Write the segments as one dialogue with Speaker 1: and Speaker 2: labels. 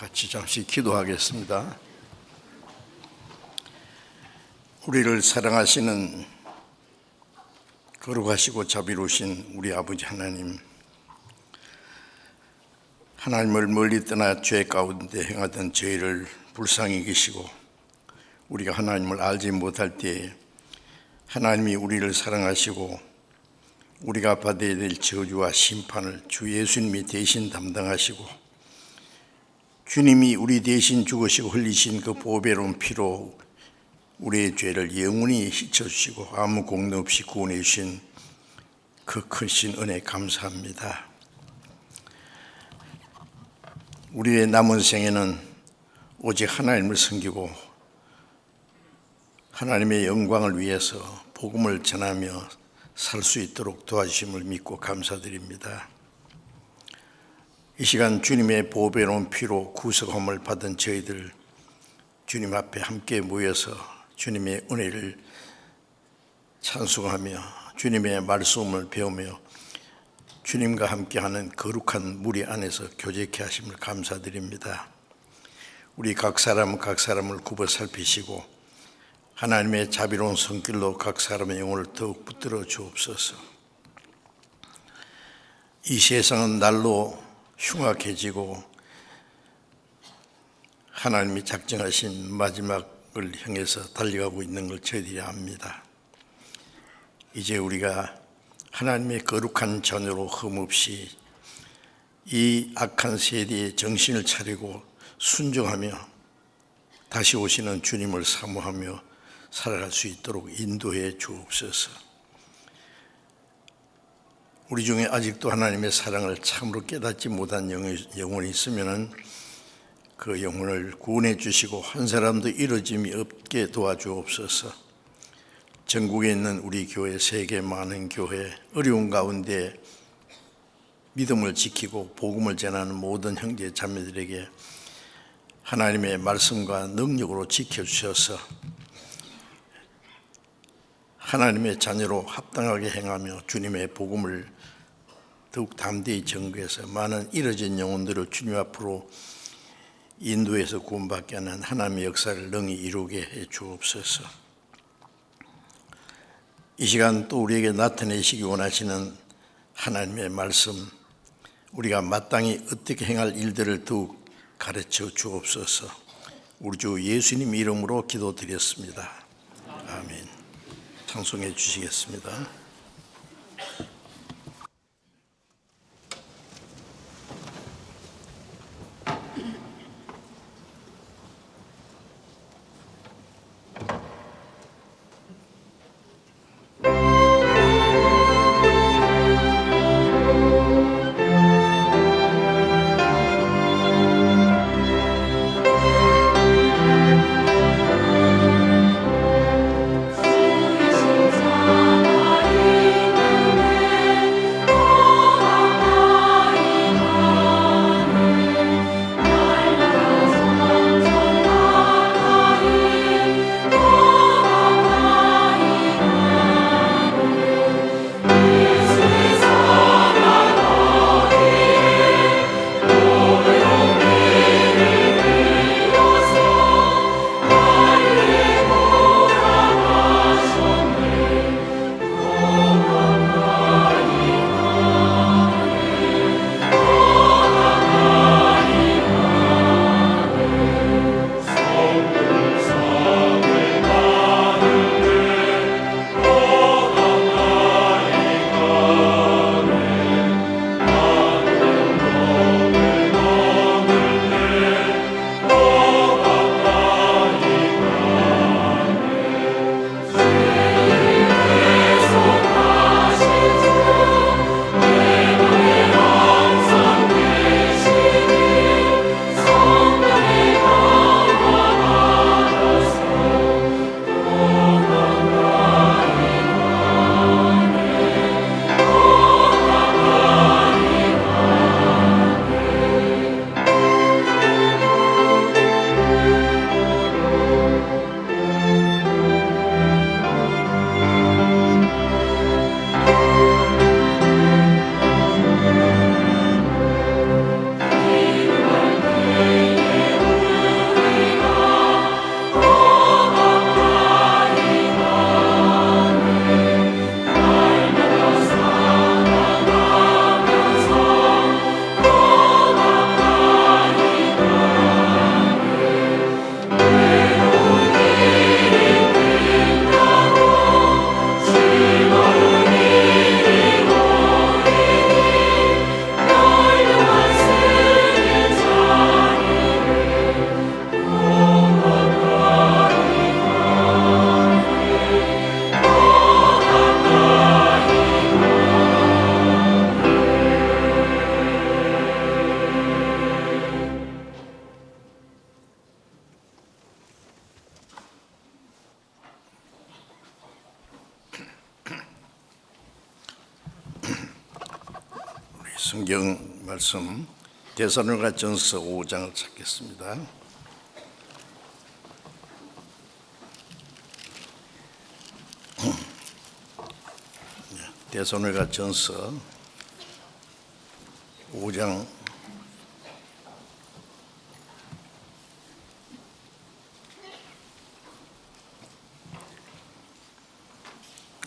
Speaker 1: 같이 잠시 기도하겠습니다. 우리를 사랑하시는 거룩하시고 자비로우신 우리 아버지 하나님, 하나님을 멀리 떠나 죄 가운데 행하던 저희를 불쌍히 여기시고 우리가 하나님을 알지 못할 때에 하나님이 우리를 사랑하시고 우리가 받아야 될 저주와 심판을 주 예수님이 대신 담당하시고 주님이 우리 대신 죽으시고 흘리신 그 보배로운 피로 우리의 죄를 영원히 씻어주시고 아무 공로 없이 구원해 주신 그 크신 은혜 감사합니다. 우리의 남은 생에는 오직 하나님을 섬기고 하나님의 영광을 위해서 복음을 전하며 살 수 있도록 도와주심을 믿고 감사드립니다. 이 시간 주님의 보배로운 피로 구속함을 받은 저희들 주님 앞에 함께 모여서 주님의 은혜를 찬송하며 주님의 말씀을 배우며 주님과 함께하는 거룩한 무리 안에서 교제케 하심을 감사드립니다. 우리 각 사람을 굽어 살피시고 하나님의 자비로운 손길로 각 사람의 영혼을 더욱 붙들어 주옵소서. 이 세상은 날로 흉악해지고 하나님이 작정하신 마지막을 향해서 달려가고 있는 걸 저희들이 압니다. 이제 우리가 하나님의 거룩한 자녀로 흠없이 이 악한 세대에 정신을 차리고 순종하며 다시 오시는 주님을 사모하며 살아갈 수 있도록 인도해 주옵소서. 우리 중에 아직도 하나님의 사랑을 참으로 깨닫지 못한 영혼이 있으면 그 영혼을 구원해 주시고 한 사람도 이루어짐이 없게 도와주옵소서. 전국에 있는 우리 교회, 세계 많은 교회, 어려운 가운데 믿음을 지키고 복음을 전하는 모든 형제 자매들에게 하나님의 말씀과 능력으로 지켜주셔서 하나님의 자녀로 합당하게 행하며 주님의 복음을 더욱 담대히 전거해서 많은 잃어진 영혼들을 주님 앞으로 인도해서 구원받게 하는 하나님의 역사를 능히 이루게 해 주옵소서. 이 시간 또 우리에게 나타내시기 원하시는 하나님의 말씀, 우리가 마땅히 어떻게 행할 일들을 더욱 가르쳐 주옵소서. 우리 주 예수님 이름으로 기도드렸습니다. 아멘. 찬송해 주시겠습니다.
Speaker 2: 나
Speaker 1: 성경 말씀 데살로니가전서 5장을 찾겠습니다. 데살로니가전서 5장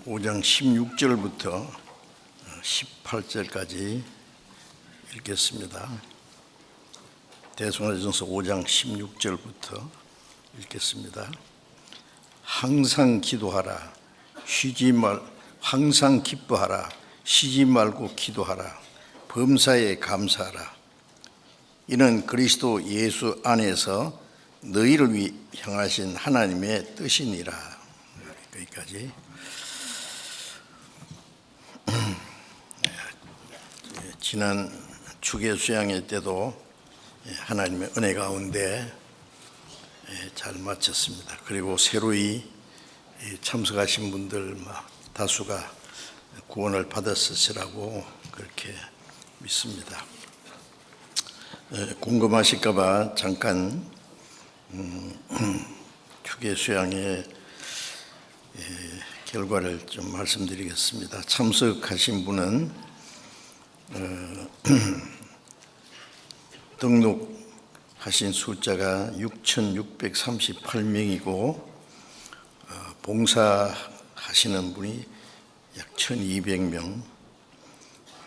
Speaker 1: 16절부터 18절까지 읽겠습니다. 데살로니가전서 5장 16절부터 읽겠습니다. 항상 기도하라. 항상 기뻐하라. 쉬지 말고 기도하라. 범사에 감사하라. 이는 그리스도 예수 안에서 너희를 향하신 하나님의 뜻이니라. 여기까지. 지난 주계 수양회 때도 하나님의 은혜 가운데 잘 마쳤습니다. 그리고 새로이 참석하신 분들 다수가 구원을 받았으시라고 그렇게 믿습니다. 궁금하실까 봐 잠깐 주계 수양회 결과를 좀 말씀드리겠습니다. 참석하신 분은 등록하신 숫자가 6,638명이고 봉사하시는 분이 약 1,200명,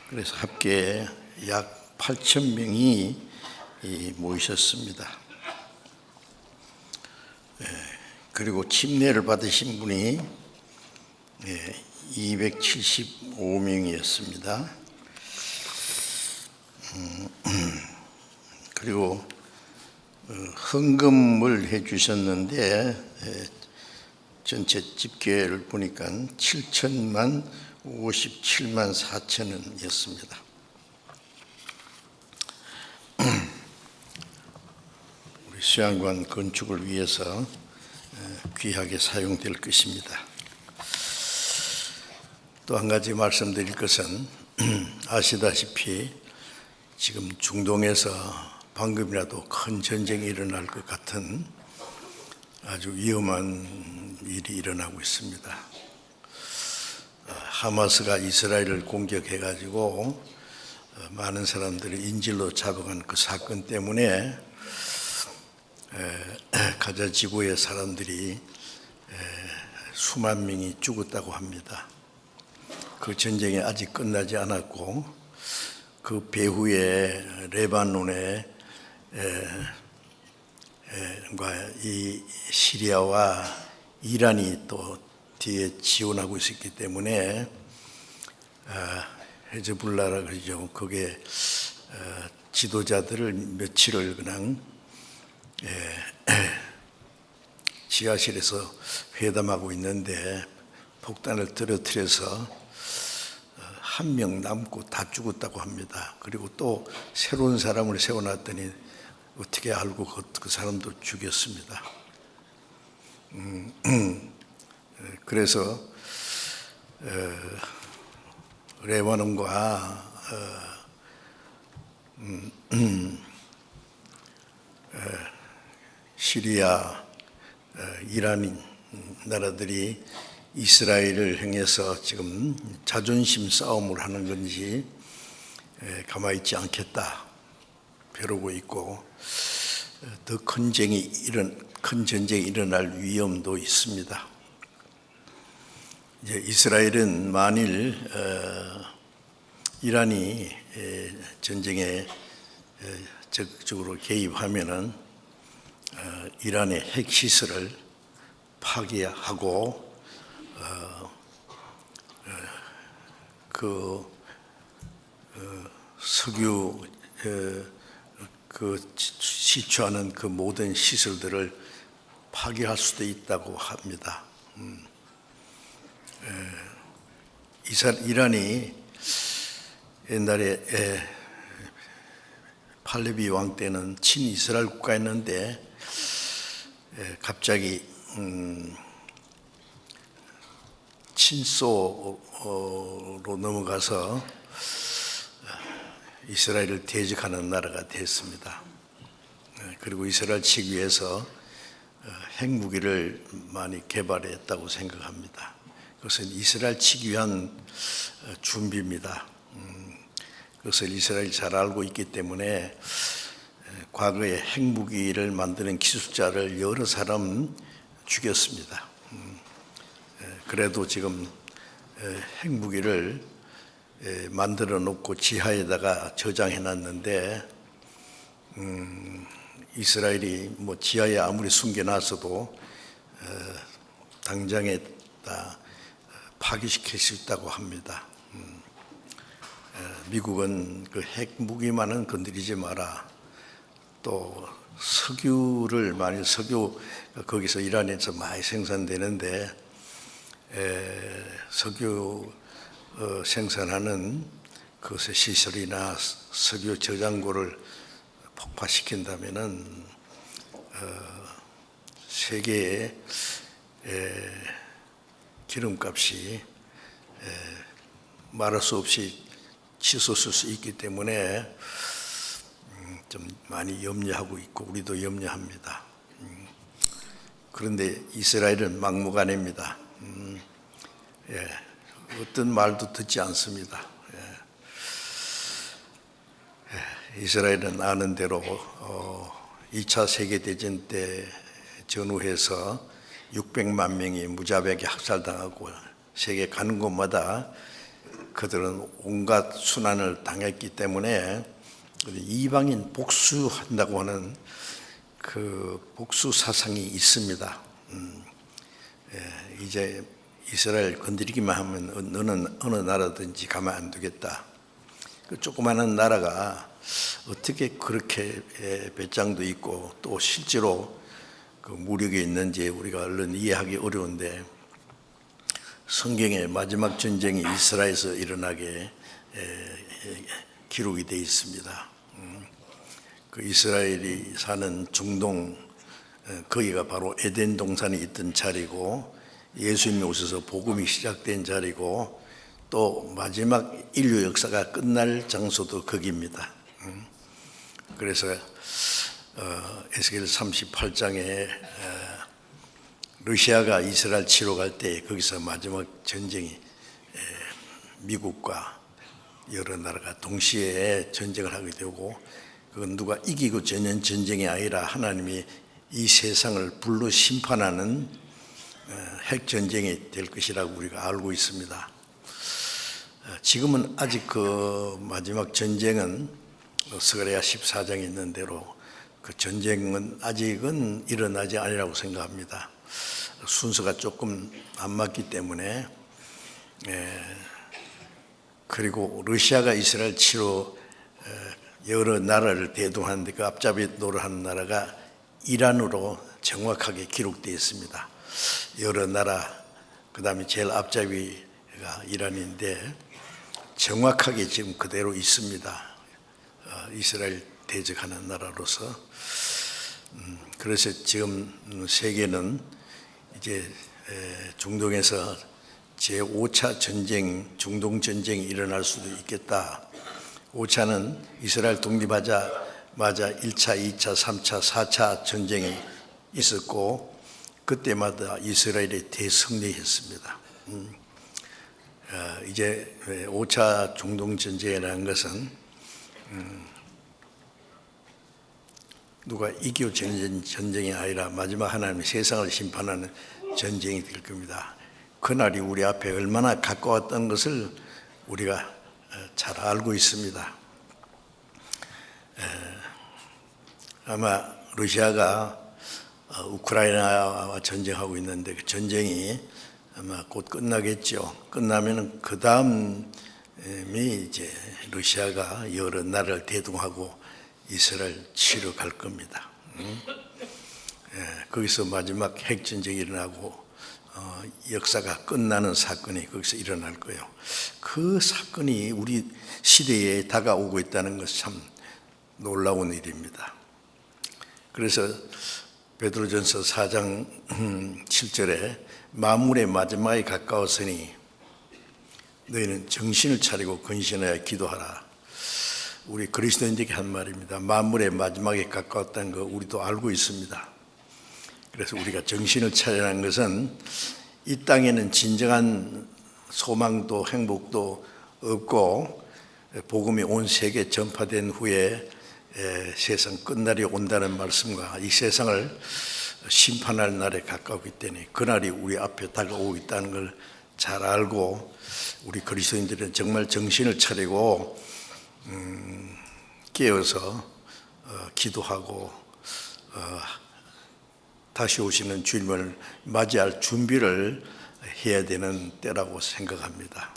Speaker 1: 그래서 합계 약 8,000명이 모이셨습니다. 그리고 침례를 받으신 분이 275명이었습니다. 그리고 헌금을 해주셨는데 전체 집계를 보니까 7,057만 4천원이었습니다. 우리 수양관 건축을 위해서 귀하게 사용될 것입니다. 또 한 가지 말씀드릴 것은 아시다시피 지금 중동에서 방금이라도 큰 전쟁이 일어날 것 같은 아주 위험한 일이 일어나고 있습니다. 하마스가 이스라엘을 공격해가지고 많은 사람들을 인질로 잡아간 그 사건 때문에 가자 지구의 사람들이 수만 명이 죽었다고 합니다. 그 전쟁이 아직 끝나지 않았고 그 배후에 레바논에 이 시리아와 이란이 또 뒤에 지원하고 있었기 때문에 헤즈볼라라 그러죠. 거기에 지도자들을 며칠을 그냥 지하실에서 회담하고 있는데 폭탄을 떨어뜨려서 한 명 남고 다 죽었다고 합니다. 그리고 또 새로운 사람을 세워놨더니 어떻게 알고 그 사람도 죽였습니다. 그래서 레바논과 시리아, 이란 나라들이 이스라엘을 향해서 지금 자존심 싸움을 하는 건지 가만히 있지 않겠다 벼르고 있고 더 큰 전쟁이 일어날 위험도 있습니다. 이제 이스라엘은 만일 이란이 전쟁에 적극적으로 개입하면은 이란의 핵시설을 파괴하고 석유 시추하는 그 모든 시설들을 파괴할 수도 있다고 합니다. 이란이 옛날에 팔레비 왕 때는 친이스라엘 국가였는데 갑자기 친소로 넘어가서 이스라엘을 대적하는 나라가 됐습니다. 그리고 이스라엘 치기 위해서 핵무기를 많이 개발했다고 생각합니다. 그것은 이스라엘 치기 위한 준비입니다. 그것을 이스라엘이 잘 알고 있기 때문에 과거에 핵무기를 만드는 기술자를 여러 사람 죽였습니다. 그래도 지금 핵무기를 만들어 놓고 지하에다가 저장해 놨는데 이스라엘이 뭐 지하에 아무리 숨겨놨어도 당장에 다 파기시킬 수 있다고 합니다. 미국은 그 핵무기만은 건드리지 마라. 또 석유를 많이 거기서 이란에서 많이 생산되는데 석유 생산하는 그것의 시설이나 석유 저장고를 폭파시킨다면은 세계의 기름값이 말할 수 없이 치솟을 수 있기 때문에 좀 많이 염려하고 있고 우리도 염려합니다. 그런데 이스라엘은 막무가내입니다. 어떤 말도 듣지 않습니다. 이스라엘은 아는 대로 2차 세계대전 때 전후해서 600만 명이 무자비하게 학살당하고 세계 가는 곳마다 그들은 온갖 순환을 당했기 때문에 이방인 복수한다고 하는 그 복수 사상이 있습니다. 이제 이스라엘 건드리기만 하면 너는 어느 나라든지 가만 안 두겠다. 그 조그마한 나라가 어떻게 그렇게 배짱도 있고 또 실제로 그 무력이 있는지 우리가 얼른 이해하기 어려운데 성경의 마지막 전쟁이 이스라엘에서 일어나게 기록이 되어 있습니다. 그 이스라엘이 사는 중동 거기가 바로 에덴 동산이 있던 자리고 예수님이 오셔서 복음이 시작된 자리고 또 마지막 인류 역사가 끝날 장소도 거기입니다. 그래서 에스겔 38장에 러시아가 이스라엘 치러 갈 때 거기서 마지막 전쟁이 미국과 여러 나라가 동시에 전쟁을 하게 되고 그건 누가 이기고 전는 전쟁이 아니라 하나님이 이 세상을 불로 심판하는 핵전쟁이 될 것이라고 우리가 알고 있습니다. 지금은 아직 그 마지막 전쟁은 스가랴 14장에 있는 대로 그 전쟁은 아직은 일어나지 아니라고 생각합니다. 순서가 조금 안 맞기 때문에 그리고 러시아가 이스라엘 치러 여러 나라를 대동하는데 그 앞잡이 노릇하는 나라가 이란으로 정확하게 기록되어 있습니다. 여러 나라 그 다음에 제일 앞잡이가 이란인데 정확하게 지금 그대로 있습니다. 이스라엘 대적하는 나라로서. 그래서 지금 세계는 이제 중동에서 제5차 전쟁, 중동 전쟁이 일어날 수도 있겠다. 5차는 이스라엘 독립하자마자 1차, 2차, 3차, 4차 전쟁이 있었고 그때마다 이스라엘이 대승리했습니다. 이제 5차 중동 전쟁이라는 것은 누가 이기고 지는 전쟁이 아니라 마지막 하나님의 세상을 심판하는 전쟁이 될 겁니다. 그날이 우리 앞에 얼마나 가까웠던 것을 우리가 잘 알고 있습니다. 아마 러시아가 우크라이나와 전쟁하고 있는데 그 전쟁이 아마 곧 끝나겠죠. 끝나면은 그 다음이 이제 러시아가 여러 나라를 대동하고 이스라엘 치러 갈 겁니다. 거기서 마지막 핵전쟁이 일어나고 역사가 끝나는 사건이 거기서 일어날 거예요. 그 사건이 우리 시대에 다가오고 있다는 것은 참 놀라운 일입니다. 그래서 베드로전서 4장 7절에 만물의 마지막에 가까웠으니 너희는 정신을 차리고 근신하여 기도하라. 우리 그리스도인들에게 한 말입니다. 만물의 마지막에 가까웠다는 거 우리도 알고 있습니다. 그래서 우리가 정신을 차려야 하는 것은 이 땅에는 진정한 소망도 행복도 없고 복음이 온 세계에 전파된 후에 세상 끝날이 온다는 말씀과 이 세상을 심판할 날에 가까웠기 때문에 그날이 우리 앞에 다가오고 있다는 걸 잘 알고 우리 그리스도인들은 정말 정신을 차리고 깨어서 기도하고 다시 오시는 주님을 맞이할 준비를 해야 되는 때라고 생각합니다.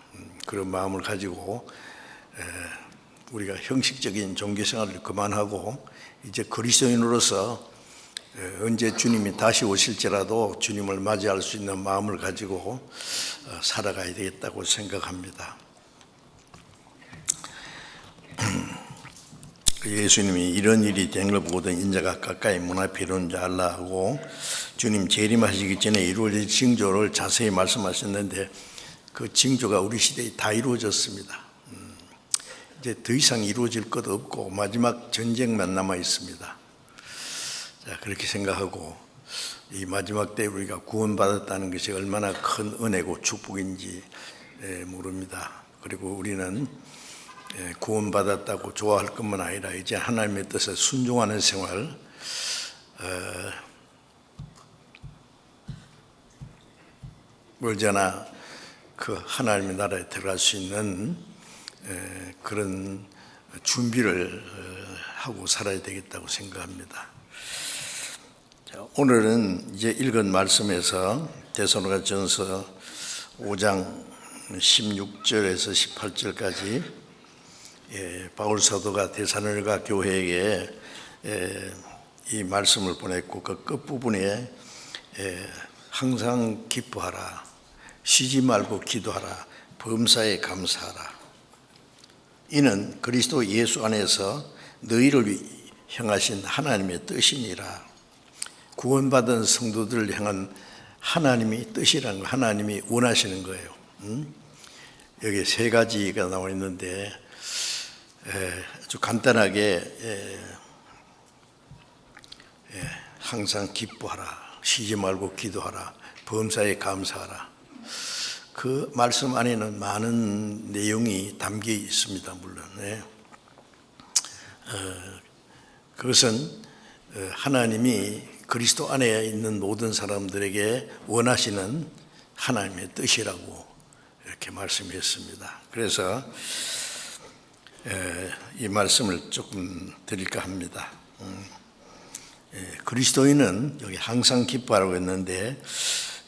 Speaker 1: 그런 마음을 가지고 우리가 형식적인 종교생활을 그만하고 이제 그리스도인으로서 언제 주님이 다시 오실지라도 주님을 맞이할 수 있는 마음을 가지고 살아가야 되겠다고 생각합니다. 예수님이 이런 일이 된 걸 보거든 인자가 가까이 문 앞에 이르는 줄 알라 하고 주님 재림하시기 전에 이루어질 징조를 자세히 말씀하셨는데 그 징조가 우리 시대에 다 이루어졌습니다. 이제 더 이상 이루어질 것 없고 마지막 전쟁만 남아 있습니다. 자, 그렇게 생각하고 이 마지막 때 우리가 구원받았다는 것이 얼마나 큰 은혜고 축복인지 모릅니다. 그리고 우리는 구원받았다고 좋아할 것만 아니라 이제 하나님의 뜻에 순종하는 생활, 멀지않아 그 하나님의 나라에 들어갈 수 있는 그런 준비를 하고 살아야 되겠다고 생각합니다. 자, 오늘은 이제 읽은 말씀에서 데살로니가전서 5장 16절에서 18절까지 바울 사도가 데살로니가 교회에게 이 말씀을 보냈고 그 끝부분에 항상 기뻐하라, 쉬지 말고 기도하라, 범사에 감사하라. 이는 그리스도 예수 안에서 너희를 향하신 하나님의 뜻이니라. 구원받은 성도들을 향한 하나님의 뜻이라는 거, 하나님이 원하시는 거예요. 여기 세 가지가 나와 있는데 아주 간단하게 항상 기뻐하라, 쉬지 말고 기도하라, 범사에 감사하라. 그 말씀 안에는 많은 내용이 담겨 있습니다. 물론 그것은 하나님이 그리스도 안에 있는 모든 사람들에게 원하시는 하나님의 뜻이라고 이렇게 말씀했습니다. 그래서 이 말씀을 조금 드릴까 합니다. 그리스도인은 여기 항상 기뻐하라고 했는데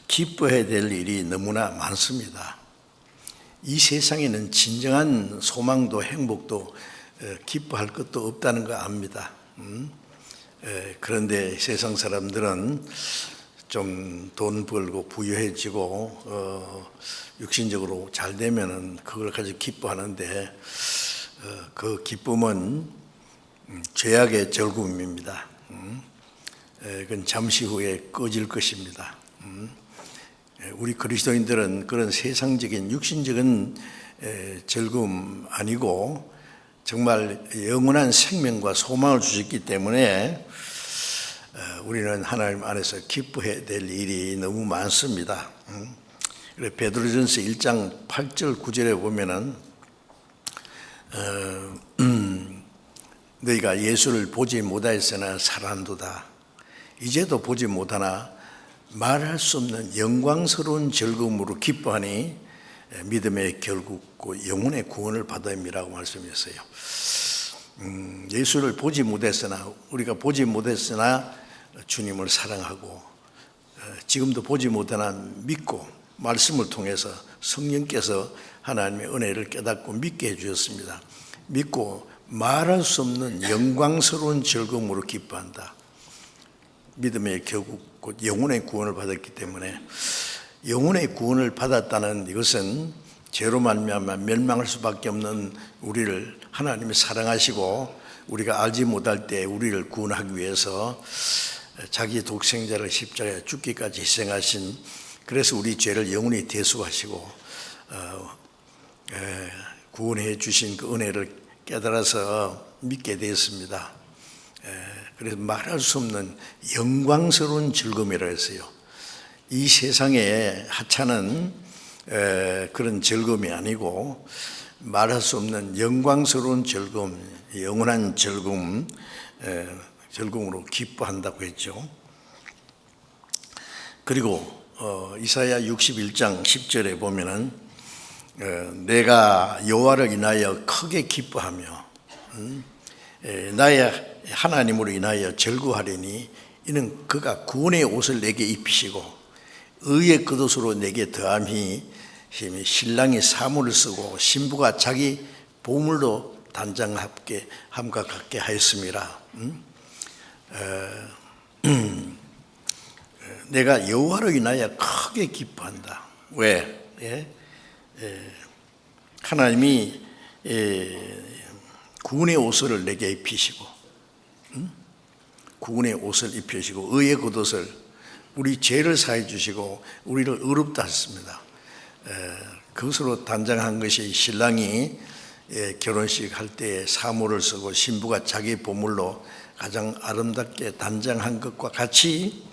Speaker 1: 기뻐해야 될 일이 너무나 많습니다. 이 세상에는 진정한 소망도 행복도 기뻐할 것도 없다는 거 압니다. 그런데 세상 사람들은 좀 돈 벌고 부유해지고 육신적으로 잘 되면은 그걸 가지고 기뻐하는데 그 기쁨은 죄악의 즐거움입니다. 그건 잠시 후에 꺼질 것입니다. 우리 그리스도인들은 그런 세상적인 육신적인 즐거움 아니고 정말 영원한 생명과 소망을 주셨기 때문에 우리는 하나님 안에서 기뻐해야 될 일이 너무 많습니다. 그래 베드로전서 1장 8절 9절에 보면은 너희가 예수를 보지 못하였으나 살았도다. 이제도 보지 못하나 말할 수 없는 영광스러운 즐거움으로 기뻐하니 믿음의 결국고 영혼의 구원을 받음이라고 말씀했어요. 예수를 보지 못했으나 우리가 보지 못했으나 주님을 사랑하고 지금도 보지 못하나 믿고 말씀을 통해서 성령께서 하나님의 은혜를 깨닫고 믿게 해주셨습니다. 믿고 말할 수 없는 영광스러운 즐거움으로 기뻐한다. 믿음의 결국 곧 영혼의 구원을 받았기 때문에 영혼의 구원을 받았다는 이것은 죄로 말미암아 멸망할 수밖에 없는 우리를 하나님이 사랑하시고 우리가 알지 못할 때 우리를 구원하기 위해서 자기 독생자를 십자가에 죽기까지 희생하신, 그래서 우리 죄를 영원히 대속하시고 구원해 주신 그 은혜를 깨달아서 믿게 되었습니다. 그래서 말할 수 없는 영광스러운 즐거움이라 했어요. 이 세상의 하찮은 그런 즐거움이 아니고 말할 수 없는 영광스러운 즐거움, 영원한 즐거움으로 기뻐한다고 했죠. 그리고 이사야 61장 10절에 보면은 내가 여호와를 인하여 크게 기뻐하며 나의 하나님으로 인하여 즐거워하리니 이는 그가 구원의 옷을 내게 입히시고 의의 겉옷으로 내게 더함이 신랑이 사물을 쓰고 신부가 자기 보물로 단장함과 같게 하였음이라. 내가 여호와로 인하여 크게 기뻐한다. 왜? 하나님이 구원의 옷을 내게 입히시고 구원의 옷을 입히시고 의의 겉옷을 우리 죄를 사해 주시고 우리를 의롭다 하셨습니다. 그것으로 단장한 것이 신랑이 결혼식 할 때 사물을 쓰고 신부가 자기 보물로 가장 아름답게 단장한 것과 같이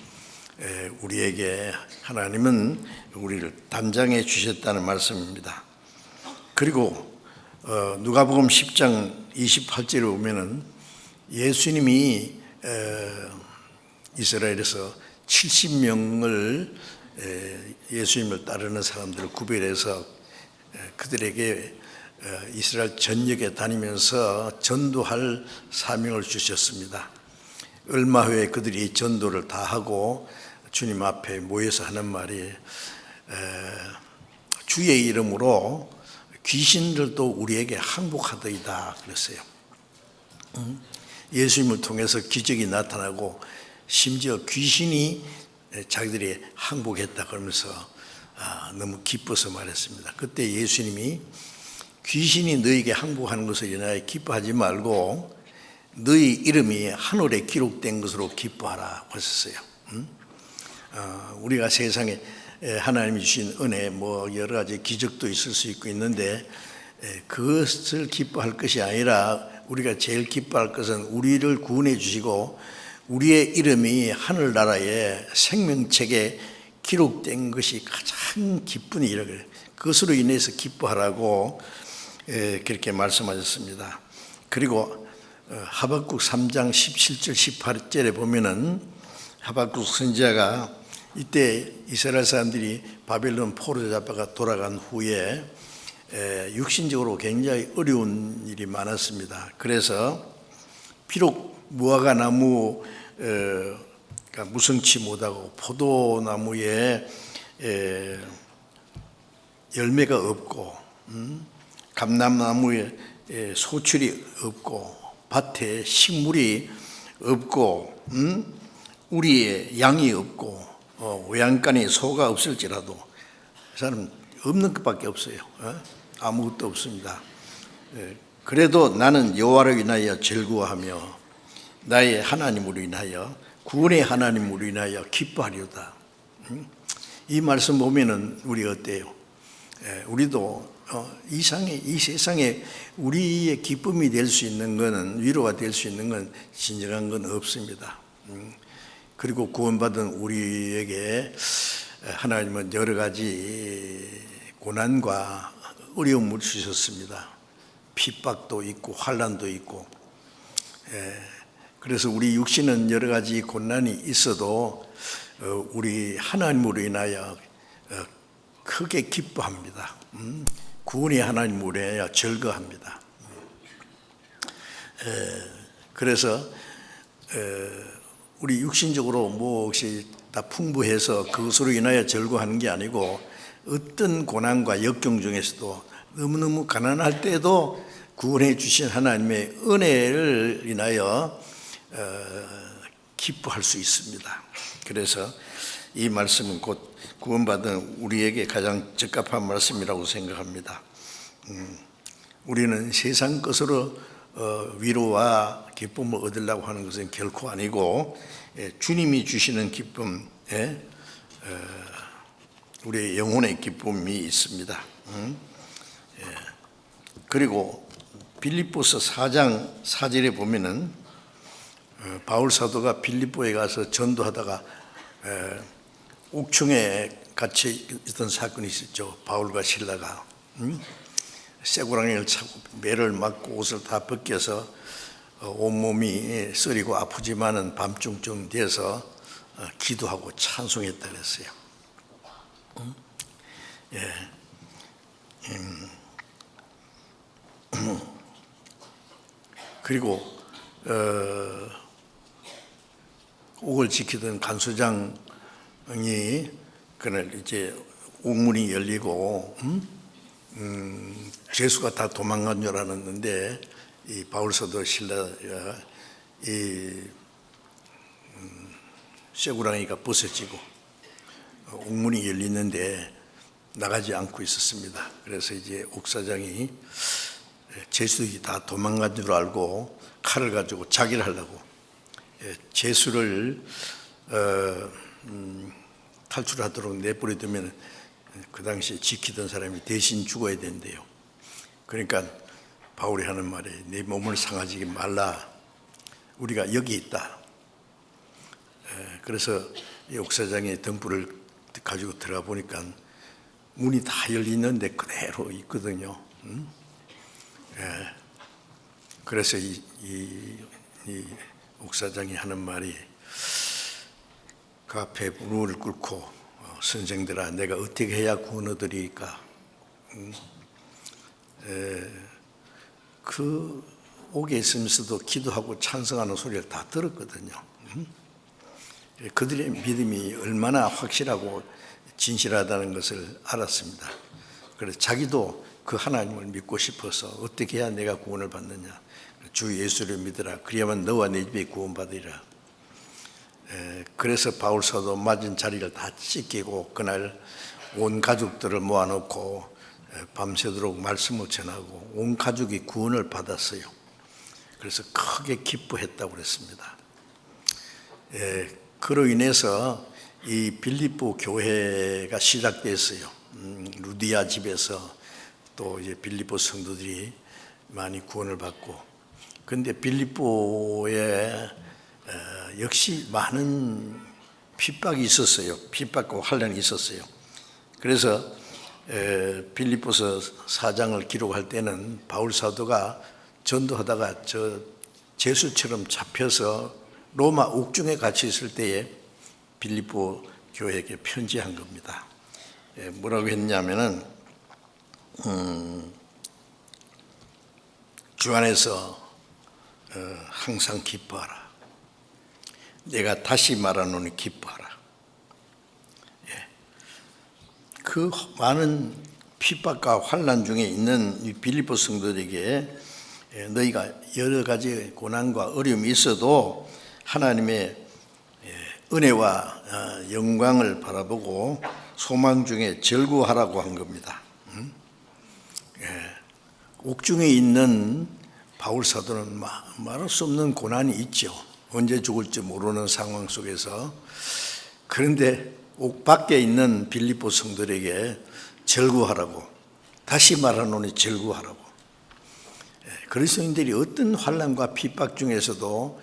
Speaker 1: 우리에게 하나님은 우리를 단장해 주셨다는 말씀입니다. 그리고 누가복음 10장 28절에 보면은 예수님이 이스라엘에서 70명을 예수님을 따르는 사람들을 구별해서 그들에게 이스라엘 전역에 다니면서 전도할 사명을 주셨습니다. 얼마 후에 그들이 전도를 다 하고 주님 앞에 모여서 하는 말이 주의 이름으로 귀신들도 우리에게 항복하더이다 그랬어요. 예수님을 통해서 기적이 나타나고 심지어 귀신이 자기들이 항복했다 그러면서 너무 기뻐서 말했습니다. 그때 예수님이 귀신이 너에게 항복하는 것을 인하여 기뻐하지 말고 너희 이름이 하늘에 기록된 것으로 기뻐하라 하셨어요. 우리가 세상에 하나님이 주신 은혜 여러 가지 기적도 있을 수 있고 있는데 그것을 기뻐할 것이 아니라 우리가 제일 기뻐할 것은 우리를 구원해 주시고 우리의 이름이 하늘나라의 생명책에 기록된 것이 가장 기쁜 일이라고 해요. 그것으로 인해서 기뻐하라고 그렇게 말씀하셨습니다. 그리고 하박국 3장 17절 18절에 보면은 하박국 선지자가 이때 이스라엘 사람들이 바벨론 포로 잡아가 돌아간 후에 육신적으로 굉장히 어려운 일이 많았습니다. 그래서 비록 무화과 나무 무성치 못하고 포도나무에 열매가 없고 감람나무에 소출이 없고 밭에 식물이 없고 우리의 양이 없고 외양간에 소가 없을지라도 사람 없는 것밖에 없어요. 아무것도 없습니다. 그래도 나는 여호와를 인하여 즐거워하며 나의 하나님으로 인하여 구원의 하나님으로 인하여 기뻐하리로다. 이 말씀 보면은 우리 어때요? 우리도 이 세상에 우리의 기쁨이 될 수 있는 것은 위로가 될 수 있는 건 진정한 건 없습니다. 그리고 구원받은 우리에게 하나님은 여러 가지 고난과 어려움을 주셨습니다. 핍박도 있고 환난도 있고 그래서 우리 육신은 여러 가지 고난이 있어도 우리 하나님으로 인하여 크게 기뻐합니다. 구원의 하나님으로 인하여 즐거워합니다. 그래서 우리 육신적으로 몫이 다 풍부해서 그것으로 인하여 즐거워하는 게 아니고 어떤 고난과 역경 중에서도 너무너무 가난할 때도 구원해 주신 하나님의 은혜를 인하여 기뻐할 수 있습니다. 그래서 이 말씀은 곧 구원받은 우리에게 가장 적합한 말씀이라고 생각합니다. 우리는 세상 것으로 위로와 기쁨을 얻으려고 하는 것은 결코 아니고 주님이 주시는 기쁨에 우리의 영혼의 기쁨이 있습니다. 그리고 빌립보서 4장 4절에 보면은 바울 사도가 빌립보에 가서 전도하다가 옥중에 갇혀 있던 사건이 있었죠. 바울과 실라가 쇠고랑이를 차고 매를 맞고 옷을 다 벗겨서 온몸이 쓰리고 아프지만은 밤중쯤 돼서 기도하고 찬송했다 그랬어요. 그리고 옥을 지키던 간수장이 그날 이제 옥문이 열리고 죄수가 다 도망간 줄 알았는데 이 바울 사도 실라가 이 쇠고랑이가 벗어지고 옥문이 열리는데 나가지 않고 있었습니다. 그래서 이제 옥사장이 죄수들이 다 도망간 줄 알고 칼을 가지고 자기를 하려고 죄수를 탈출하도록 내버려두면 그 당시에 지키던 사람이 대신 죽어야 된대요. 그러니까 바울이 하는 말에 내 몸을 상하지 말라. 우리가 여기 있다. 그래서 이 옥사장의 등불을 가지고 들어가 보니까 문이 다 열리는데 그대로 있거든요. 그래서 이 옥사장이 하는 말이 그 앞에 무릎을 꿇고 선생들아 내가 어떻게 해야 구원 얻으리까. 그 옥에 있으면서도 기도하고 찬송하는 소리를 다 들었거든요. 그들의 믿음이 얼마나 확실하고 진실하다는 것을 알았습니다. 그래서 자기도 그 하나님을 믿고 싶어서 어떻게 해야 내가 구원을 받느냐. 주 예수를 믿으라. 그래야만 너와 내 집에 구원받으리라. 그래서 바울 사도 맞은 자리를 다 찢기고 그날 온 가족들을 모아놓고 밤새도록 말씀을 전하고 온 가족이 구원을 받았어요. 그래서 크게 기뻐했다고 그랬습니다. 그로 인해서 이 빌립보 교회가 시작됐어요. 루디아 집에서 또 이제 빌립보 성도들이 많이 구원을 받고, 그런데 빌립보에 역시 많은 핍박이 있었어요. 핍박과 환난이 있었어요. 그래서 빌립보서 4장을 기록할 때는 바울 사도가 전도하다가 저 죄수처럼 잡혀서 로마 옥중에 갇혀 있을 때에 빌립보 교회에게 편지한 겁니다. 뭐라고 했냐면은 주 안에서 항상 기뻐하라. 내가 다시 말하노니 기뻐하라. 그 많은 핍박과 환난 중에 있는 이 빌립보 성도들에게 너희가 여러 가지 고난과 어려움이 있어도 하나님의 은혜와 영광을 바라보고 소망 중에 절구하라고 한 겁니다. 옥중에 있는 바울 사도는 말할 수 없는 고난이 있죠. 언제 죽을지 모르는 상황 속에서. 그런데 옥 밖에 있는 빌립보 성도들에게 절구하라고, 다시 말하노니 절구하라고. 그리스도인들이 어떤 환난과 핍박 중에서도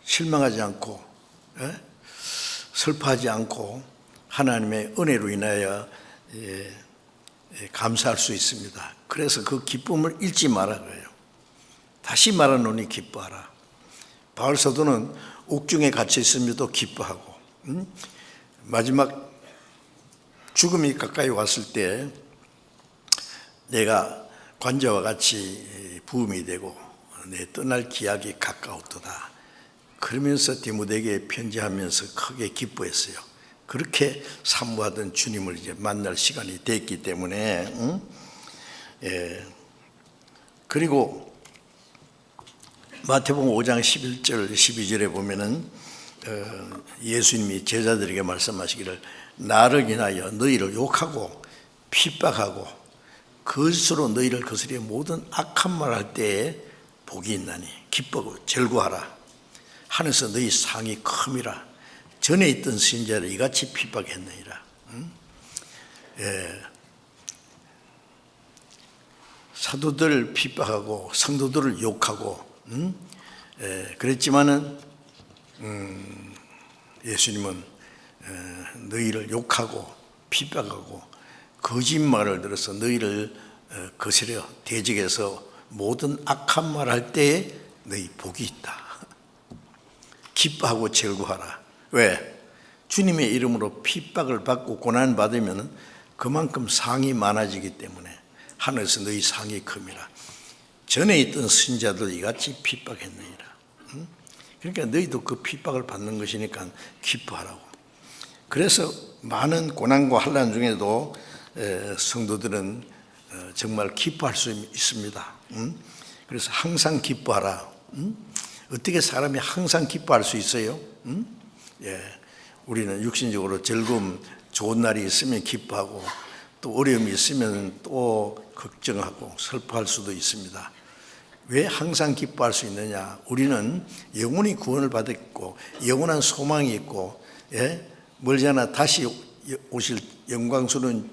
Speaker 1: 실망하지 않고 슬퍼하지 않고 하나님의 은혜로 인하여 감사할 수 있습니다. 그래서 그 기쁨을 잃지 말아요. 다시 말하노니 기뻐하라. 바울 사도는 옥중에 갇혀 있음에도 기뻐하고, 마지막 죽음이 가까이 왔을 때 내가 관자와 같이 부음이 되고 내 떠날 기약이 가까웠도다. 그러면서 디모데에게 편지하면서 크게 기뻐했어요. 그렇게 사모하던 주님을 이제 만날 시간이 됐기 때문에. 그리고 마태복음 5장 11절 12절에 보면은 예수님이 제자들에게 말씀하시기를 나를 인하여 너희를 욕하고 핍박하고 그것으로 너희를 거스려 모든 악한 말 할 때에 복이 있나니 기뻐하고 절구하라. 하늘에서 너희 상이 큼이라. 전에 있던 선지자를 이같이 핍박했느니라. 사도들을 핍박하고 성도들을 욕하고 그랬지만은 예수님은 너희를 욕하고 핍박하고 거짓말을 들어서 너희를 거스려 대적해서 모든 악한 말 할 때에 너희 복이 있다. 기뻐하고 즐거워하라. 왜? 주님의 이름으로 핍박을 받고 고난을 받으면 그만큼 상이 많아지기 때문에 하늘에서 너희 상이 큼이라. 전에 있던 신자들 이같이 핍박했느니라. 그러니까 너희도 그 핍박을 받는 것이니까 기뻐하라고. 그래서 많은 고난과 환난 중에도 성도들은 정말 기뻐할 수 있습니다. 그래서 항상 기뻐하라. 어떻게 사람이 항상 기뻐할 수 있어요? 우리는 육신적으로 즐거움, 좋은 날이 있으면 기뻐하고 또 어려움이 있으면 또 걱정하고 슬퍼할 수도 있습니다. 왜 항상 기뻐할 수 있느냐? 우리는 영원히 구원을 받았고 영원한 소망이 있고 멀지 않아 다시 오실 영광스러운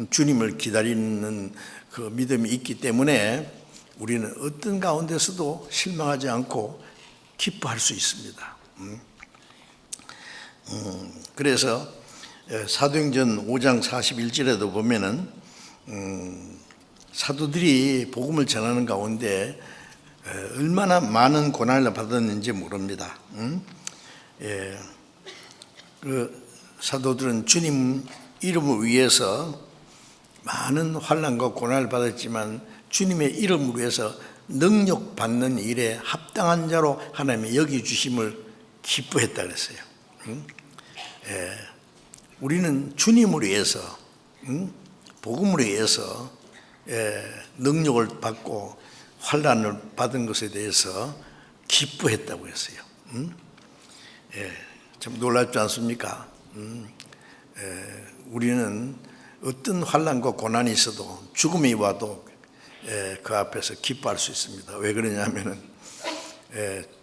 Speaker 1: 주님을 기다리는 그 믿음이 있기 때문에 우리는 어떤 가운데서도 실망하지 않고 기뻐할 수 있습니다. 그래서 사도행전 5장 41절에도 보면은 사도들이 복음을 전하는 가운데 얼마나 많은 고난을 받았는지 모릅니다. 그 사도들은 주님 이름을 위해서 많은 환난과 고난을 받았지만 주님의 이름을 위해서 능력 받는 일에 합당한 자로 하나님이 여기주심을 기뻐했다 그랬어요. 우리는 주님을 위해서 복음을 위해서 능력을 받고 환난을 받은 것에 대해서 기뻐했다고 했어요. 참 놀랍지 않습니까? 우리는 어떤 환난과 고난이 있어도 죽음이 와도 그 앞에서 기뻐할 수 있습니다. 왜 그러냐면은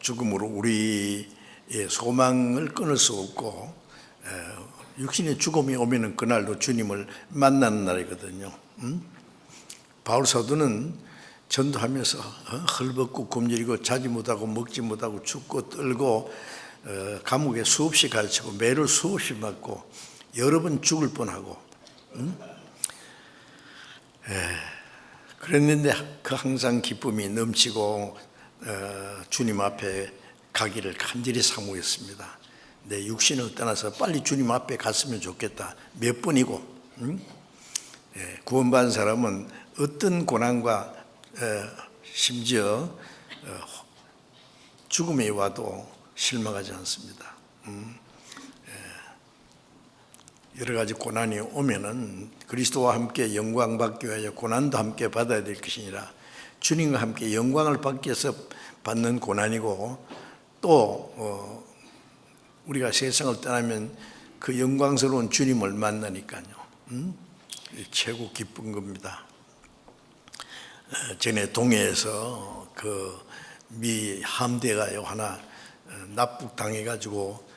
Speaker 1: 죽음으로 우리의 소망을 끊을 수 없고 육신의 죽음이 오면은 그날도 주님을 만나는 날이거든요. 바울 사도는 전도하면서 헐벗고 굶주리고 자지 못하고 먹지 못하고 춥고 떨고 감옥에 수없이 가르치고 매를 수없이 맞고 여러 번 죽을 뻔하고 그랬는데 그 항상 기쁨이 넘치고 주님 앞에 가기를 간절히 사모했습니다. 내 육신을 떠나서 빨리 주님 앞에 갔으면 좋겠다. 몇 번이고 구원받은 사람은 어떤 고난과 심지어 죽음이 와도 실망하지 않습니다. 여러 가지 고난이 오면은 그리스도와 함께 영광 받기 위하여 고난도 함께 받아야 될 것이니라. 주님과 함께 영광을 받기 위해서 받는 고난이고 또 우리가 세상을 떠나면 그 영광스러운 주님을 만나니까요. 최고 기쁜 겁니다. 전에 동해에서 그 미 함대가요 하나 납북당해가지고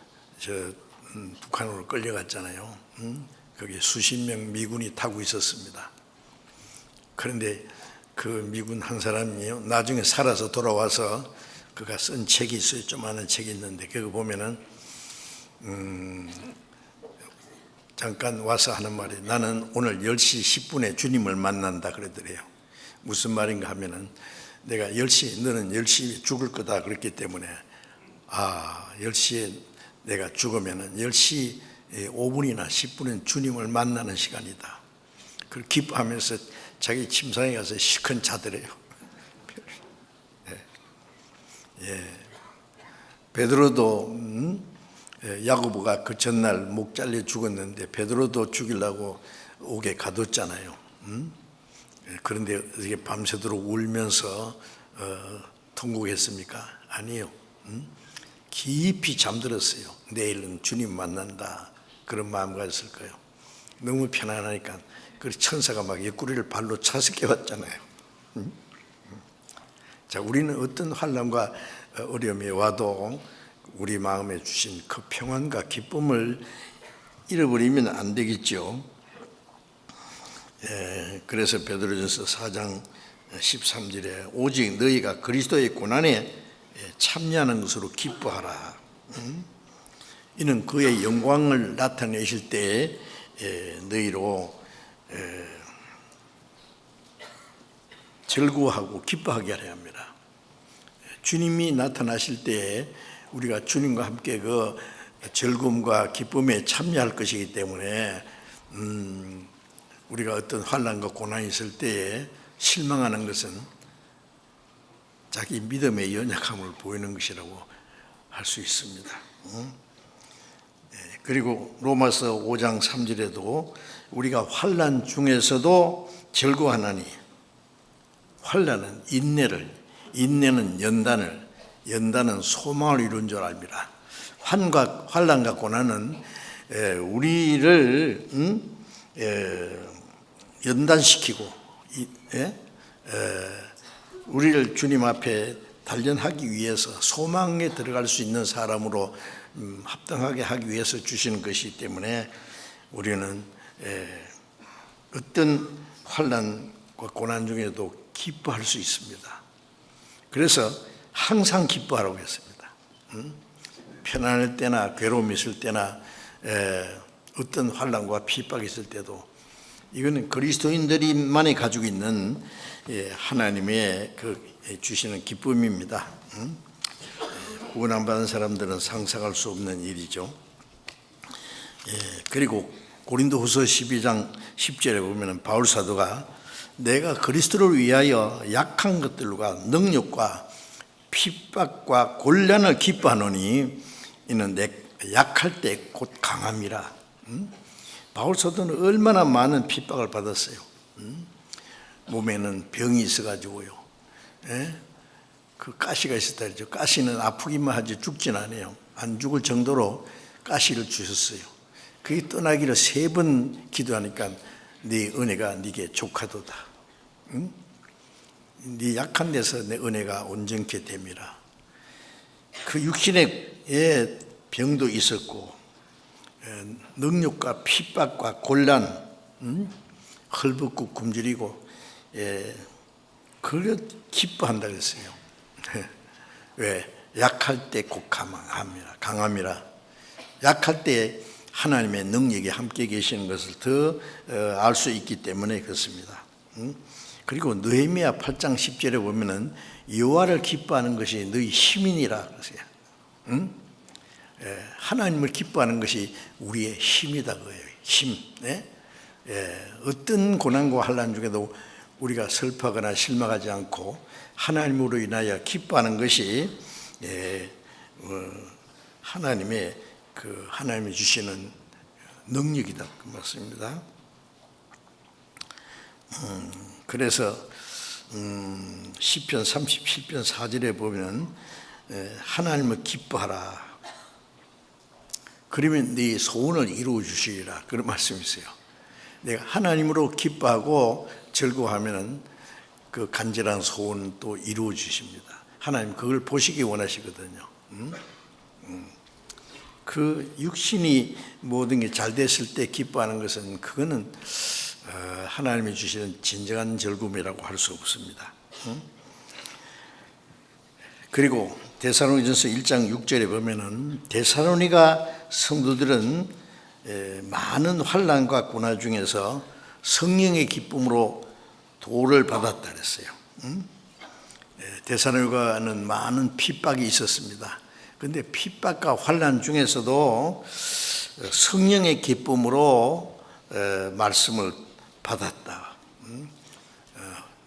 Speaker 1: 북한으로 끌려갔잖아요. 거기 수십 명 미군이 타고 있었습니다. 그런데 그 미군 한 사람이요 나중에 살아서 돌아와서 그가 쓴 책이 있어요. 조그마한 책이 있는데 그거 보면은 잠깐 와서 하는 말이 나는 오늘 10시 10분에 주님을 만난다 그러더래요. 무슨 말인가 하면은 내가 10시 너는 10시에 죽을 거다 그랬기 때문에 10시에 내가 죽으면은 10시 5분이나 10분은 주님을 만나는 시간이다. 그걸 기뻐하면서 자기 침상에 가서 시큰 자더래요. 베드로도 야고보가 그 전날 목 잘려 죽었는데 베드로도 죽이려고 옥에 가뒀잖아요. 그런데 이게 밤새도록 울면서 통곡했습니까? 아니요. 깊이 잠들었어요. 내일은 주님 만난다 그런 마음 가졌을 거예요. 너무 편안하니까 그 천사가 막 옆구리를 발로 차서 깨웠잖아요. 자, 우리는 어떤 환난과 어려움이 와도 우리 마음에 주신 그 평안과 기쁨을 잃어버리면 안 되겠죠. 그래서 베드로전서 4장 13절에 오직 너희가 그리스도의 고난에 참여하는 것으로 기뻐하라. 이는 그의 영광을 나타내실 때에 너희로 즐거워하고 기뻐하게 하려 합니다. 주님이 나타나실 때에 우리가 주님과 함께 그 즐거움과 기쁨에 참여할 것이기 때문에 우리가 어떤 환난과 고난이 있을 때에 실망하는 것은 자기 믿음의 연약함을 보이는 것이라고 할 수 있습니다. 그리고 로마서 5장 3절에도 우리가 환난 중에서도 즐거워하나니, 환난은 인내를, 인내는 연단을, 연단은 소망을 이룬 줄 압니다. 환난과 고난은 우리를 연단시키고 우리를 주님 앞에 단련하기 위해서 소망에 들어갈 수 있는 사람으로 합당하게 하기 위해서 주시는 것이기 때문에 우리는 어떤 환난과 고난 중에도 기뻐할 수 있습니다. 그래서 항상 기뻐하라고 했습니다. 편안할 때나 괴로움이 있을 때나 어떤 환난과 핍박이 있을 때도 이거는 그리스도인들만이 가지고 있는 하나님의 주시는 기쁨입니다. 구원 안 받은 사람들은 상상할 수 없는 일이죠. 그리고 고린도후서 12장 10절에 보면 바울 사도가 내가 그리스도를 위하여 약한 것들과 능력과 핍박과 곤란을 기뻐하노니 이는 내 약할 때 곧 강함이라. 바울 사도는 얼마나 많은 핍박을 받았어요. 몸에는 병이 있어가지고요. 그 가시가 있었다 그러죠. 가시는 아프기만 하지 죽진 않아요. 안 죽을 정도로 가시를 주셨어요. 그게 떠나기를 3번 기도하니까 네 은혜가 네게 족하도다. 네 약한 데서 내 은혜가 온전케 됨이라. 그 육신의 병도 있었고 능력과 핍박과 곤란, 헐벗고 굶주리고 그걸 기뻐한다 그랬어요. 왜? 약할 때 곧 강함이라. 약할 때 하나님의 능력이 함께 계시는 것을 더 알 수 있기 때문에 그렇습니다. 그리고 느헤미야 8장 10절에 보면은 여호와를 기뻐하는 것이 너희 힘이니라 그러세요. 하나님을 기뻐하는 것이 우리의 힘이다 그거예요. 힘. 어떤 고난과 환난 중에도 우리가 슬퍼하거나 실망하지 않고 하나님으로 인하여 기뻐하는 것이 하나님이 주시는 능력이다 그 말씀입니다. 그래서 시편 37편 4절에 보면 하나님을 기뻐하라. 그러면 네 소원을 이루어 주시리라 그런 말씀이 있어요. 내가 하나님으로 기뻐하고 즐거워하면 그 간절한 소원은 또 이루어 주십니다. 하나님 그걸 보시기 원하시거든요. 그 육신이 모든 게 잘 됐을 때 기뻐하는 것은 그거는 하나님이 주시는 진정한 즐거움이라고 할 수 없습니다. 그리고 데살로니가전서 1장 6절에 보면은 데살로니가 성도들은 많은 환난과 고난 중에서 성령의 기쁨으로 도를 받았다 그랬어요. 데살로니가는 많은 핍박이 있었습니다. 그런데 핍박과 환난 중에서도 성령의 기쁨으로 말씀을 받았다.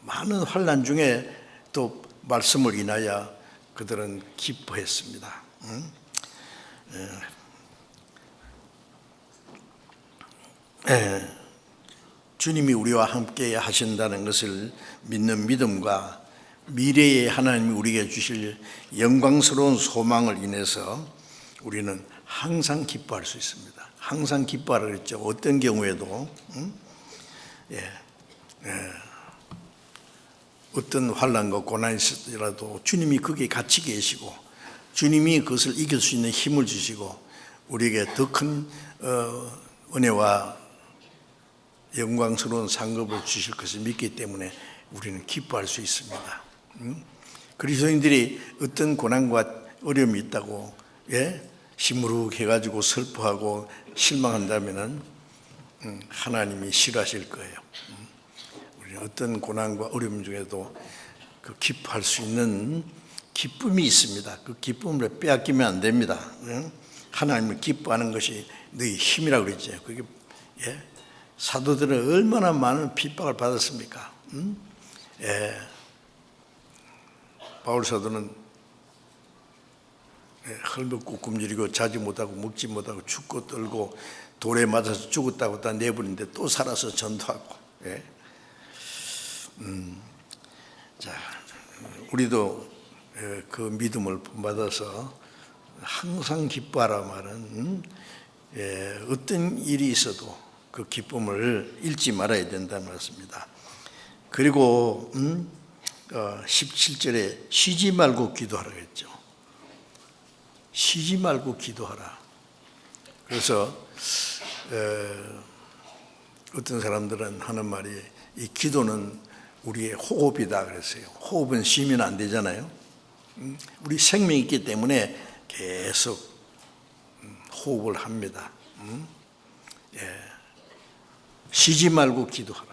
Speaker 1: 많은 환난 중에 또 말씀을 인하여 그들은 기뻐했습니다. 주님이 우리와 함께 하신다는 것을 믿는 믿음과 미래에 하나님이 우리에게 주실 영광스러운 소망을 인해서 우리는 항상 기뻐할 수 있습니다. 항상 기뻐하라 그랬죠. 어떤 경우에도 어떤 환난과 고난이 있을지라도 주님이 거기에 같이 계시고 주님이 그것을 이길 수 있는 힘을 주시고 우리에게 더 큰 은혜와 영광스러운 상급을 주실 것을 믿기 때문에 우리는 기뻐할 수 있습니다. 그리스도인들이 어떤 고난과 어려움이 있다고 시무룩해가지고 슬퍼하고 실망한다면은 하나님이 싫어하실 거예요. 우리는 어떤 고난과 어려움 중에도 그 기뻐할 수 있는 기쁨이 있습니다. 그 기쁨을 빼앗기면 안 됩니다. 하나님을 기뻐하는 것이 너희 힘이라고 그랬죠. 그게 사도들은 얼마나 많은 핍박을 받았습니까? 바울 사도는 헐벗고 굶주리고 자지 못하고 먹지 못하고 죽고 떨고 돌에 맞아서 죽었다고 다 내버리는데 또 살아서 전도하고. 자, 우리도 그 믿음을 본받아서 항상 기뻐하라 말은 어떤 일이 있어도 그 기쁨을 잃지 말아야 된다는 말씀입니다. 그리고 17절에 쉬지 말고 기도하라고 했죠. 쉬지 말고 기도하라. 그래서 어떤 사람들은 하는 말이 이 기도는 우리의 호흡이다 그랬어요. 호흡은 쉬면 안 되잖아요. 우리 생명이 있기 때문에 계속 호흡을 합니다. 쉬지 말고 기도하라.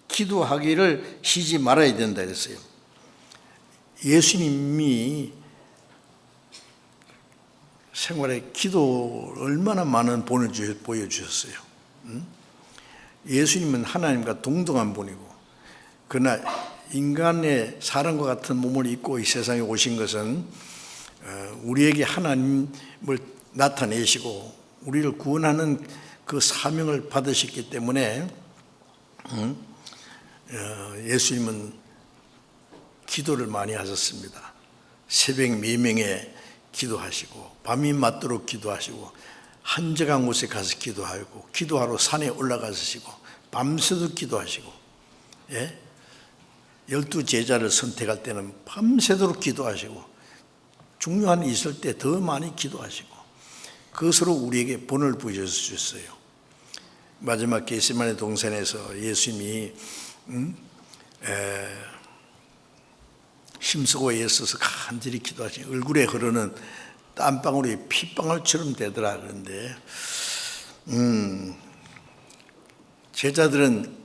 Speaker 1: 기도하기를 쉬지 말아야 된다 그랬어요. 예수님이 생활에 기도 얼마나 많은 본을 보여주셨어요. 예수님은 하나님과 동등한 분이고, 그러나 인간의 사람과 같은 몸을 입고 이 세상에 오신 것은 우리에게 하나님을 나타내시고 우리를 구원하는 그 사명을 받으셨기 때문에 예수님은 기도를 많이 하셨습니다. 새벽 미명에 기도하시고 밤이 맞도록 기도하시고 한적한 곳에 가서 기도하고 기도하러 산에 올라가시고 밤새도 기도하시고 12 제자를 선택할 때는 밤새도록 기도하시고 중요한 일 있을 때 더 많이 기도하시고 그것으로 우리에게 본을 부여주셨어요. 마지막 겟세마네 동산에서 예수님이 힘쓰고 애써서 간절히 기도하시니 얼굴에 흐르는 땀방울이 핏방울처럼 되더라. 그런데 제자들은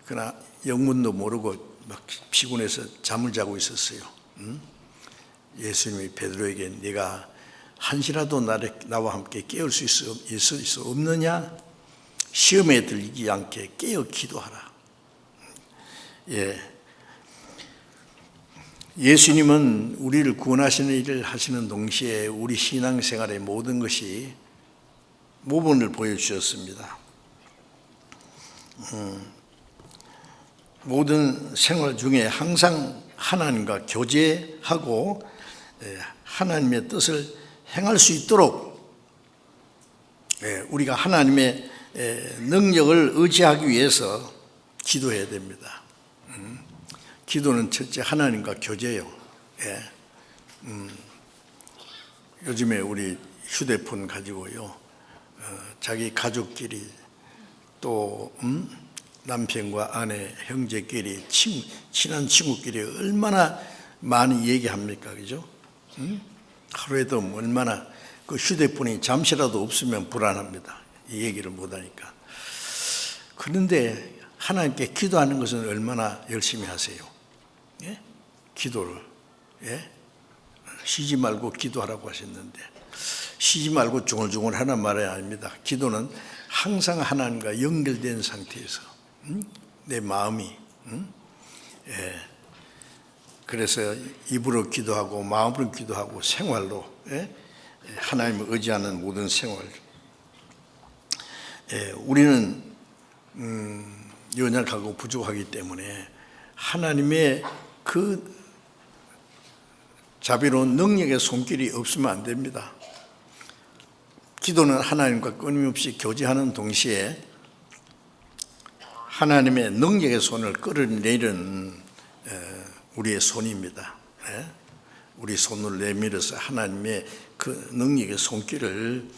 Speaker 1: 그러나 영문도 모르고 막 피곤해서 잠을 자고 있었어요. 예수님이 베드로에게 네가 한시라도 나와 함께 깨울 수 있어 없느냐? 시험에 들지 않게 깨어 기도하라. 예수님은 우리를 구원하시는 일을 하시는 동시에 우리 신앙생활의 모든 것이 모범을 보여주셨습니다. 모든 생활 중에 항상 하나님과 교제하고 하나님의 뜻을 행할 수 있도록 우리가 하나님의 능력을 의지하기 위해서 기도해야 됩니다. 기도는 첫째 하나님과 교제요. 요즘에 우리 휴대폰 가지고요, 자기 가족끼리 또 남편과 아내, 형제끼리, 친한 친구끼리 얼마나 많이 얘기합니까, 그죠? 하루에도 얼마나 그 휴대폰이 잠시라도 없으면 불안합니다. 이 얘기를 못하니까. 그런데 하나님께 기도하는 것은 얼마나 열심히 하세요? 기도를 쉬지 말고 기도하라고 하셨는데 쉬지 말고 중얼중얼 하는 말이 아닙니다. 기도는 항상 하나님과 연결된 상태에서 내 마음이 그래서 입으로 기도하고 마음으로 기도하고 생활로 하나님을 의지하는 모든 생활. 우리는 연약하고 부족하기 때문에 하나님의 그 자비로운 능력의 손길이 없으면 안 됩니다. 기도는 하나님과 끊임없이 교제하는 동시에 하나님의 능력의 손을 끌어내리는 우리의 손입니다. 우리 손을 내밀어서 하나님의 그 능력의 손길을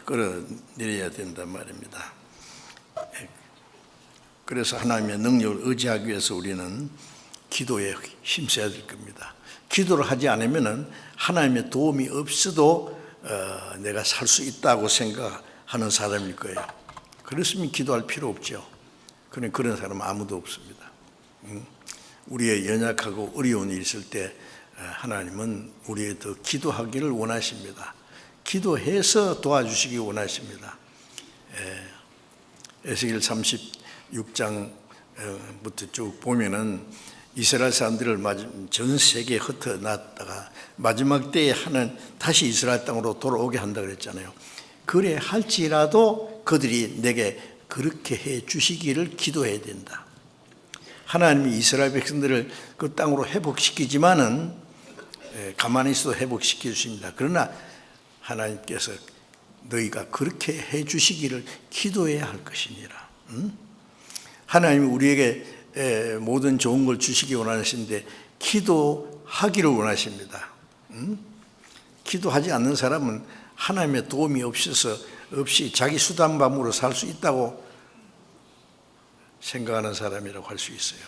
Speaker 1: 끌어내려야 된단 말입니다. 그래서 하나님의 능력을 의지하기 위해서 우리는 기도에 힘써야 될 겁니다. 기도를 하지 않으면 하나님의 도움이 없어도 내가 살 수 있다고 생각하는 사람일 거예요. 그렇으면 기도할 필요 없죠. 그런 사람은 아무도 없습니다. 우리의 연약하고 어려운 일이 있을 때 하나님은 우리의 더 기도하기를 원하십니다. 기도해서 도와주시기 원하십니다. 에스겔 36장부터 쭉 보면은 이스라엘 사람들을 전 세계에 흩어놨다가 마지막 때에 다시 이스라엘 땅으로 돌아오게 한다 그랬잖아요. 그래 할지라도 그들이 내게 그렇게 해 주시기를 기도해야 된다. 하나님이 이스라엘 백성들을 그 땅으로 회복시키지만은 가만히 있어도 회복시켜 주십니다. 그러나 하나님께서 너희가 그렇게 해 주시기를 기도해야 할 것이니라. 하나님이 우리에게 모든 좋은 걸 주시기 원하시는데 기도하기를 원하십니다. 기도하지 않는 사람은 하나님의 도움이 없이 자기 수단방으로 살 수 있다고 생각하는 사람이라고 할 수 있어요.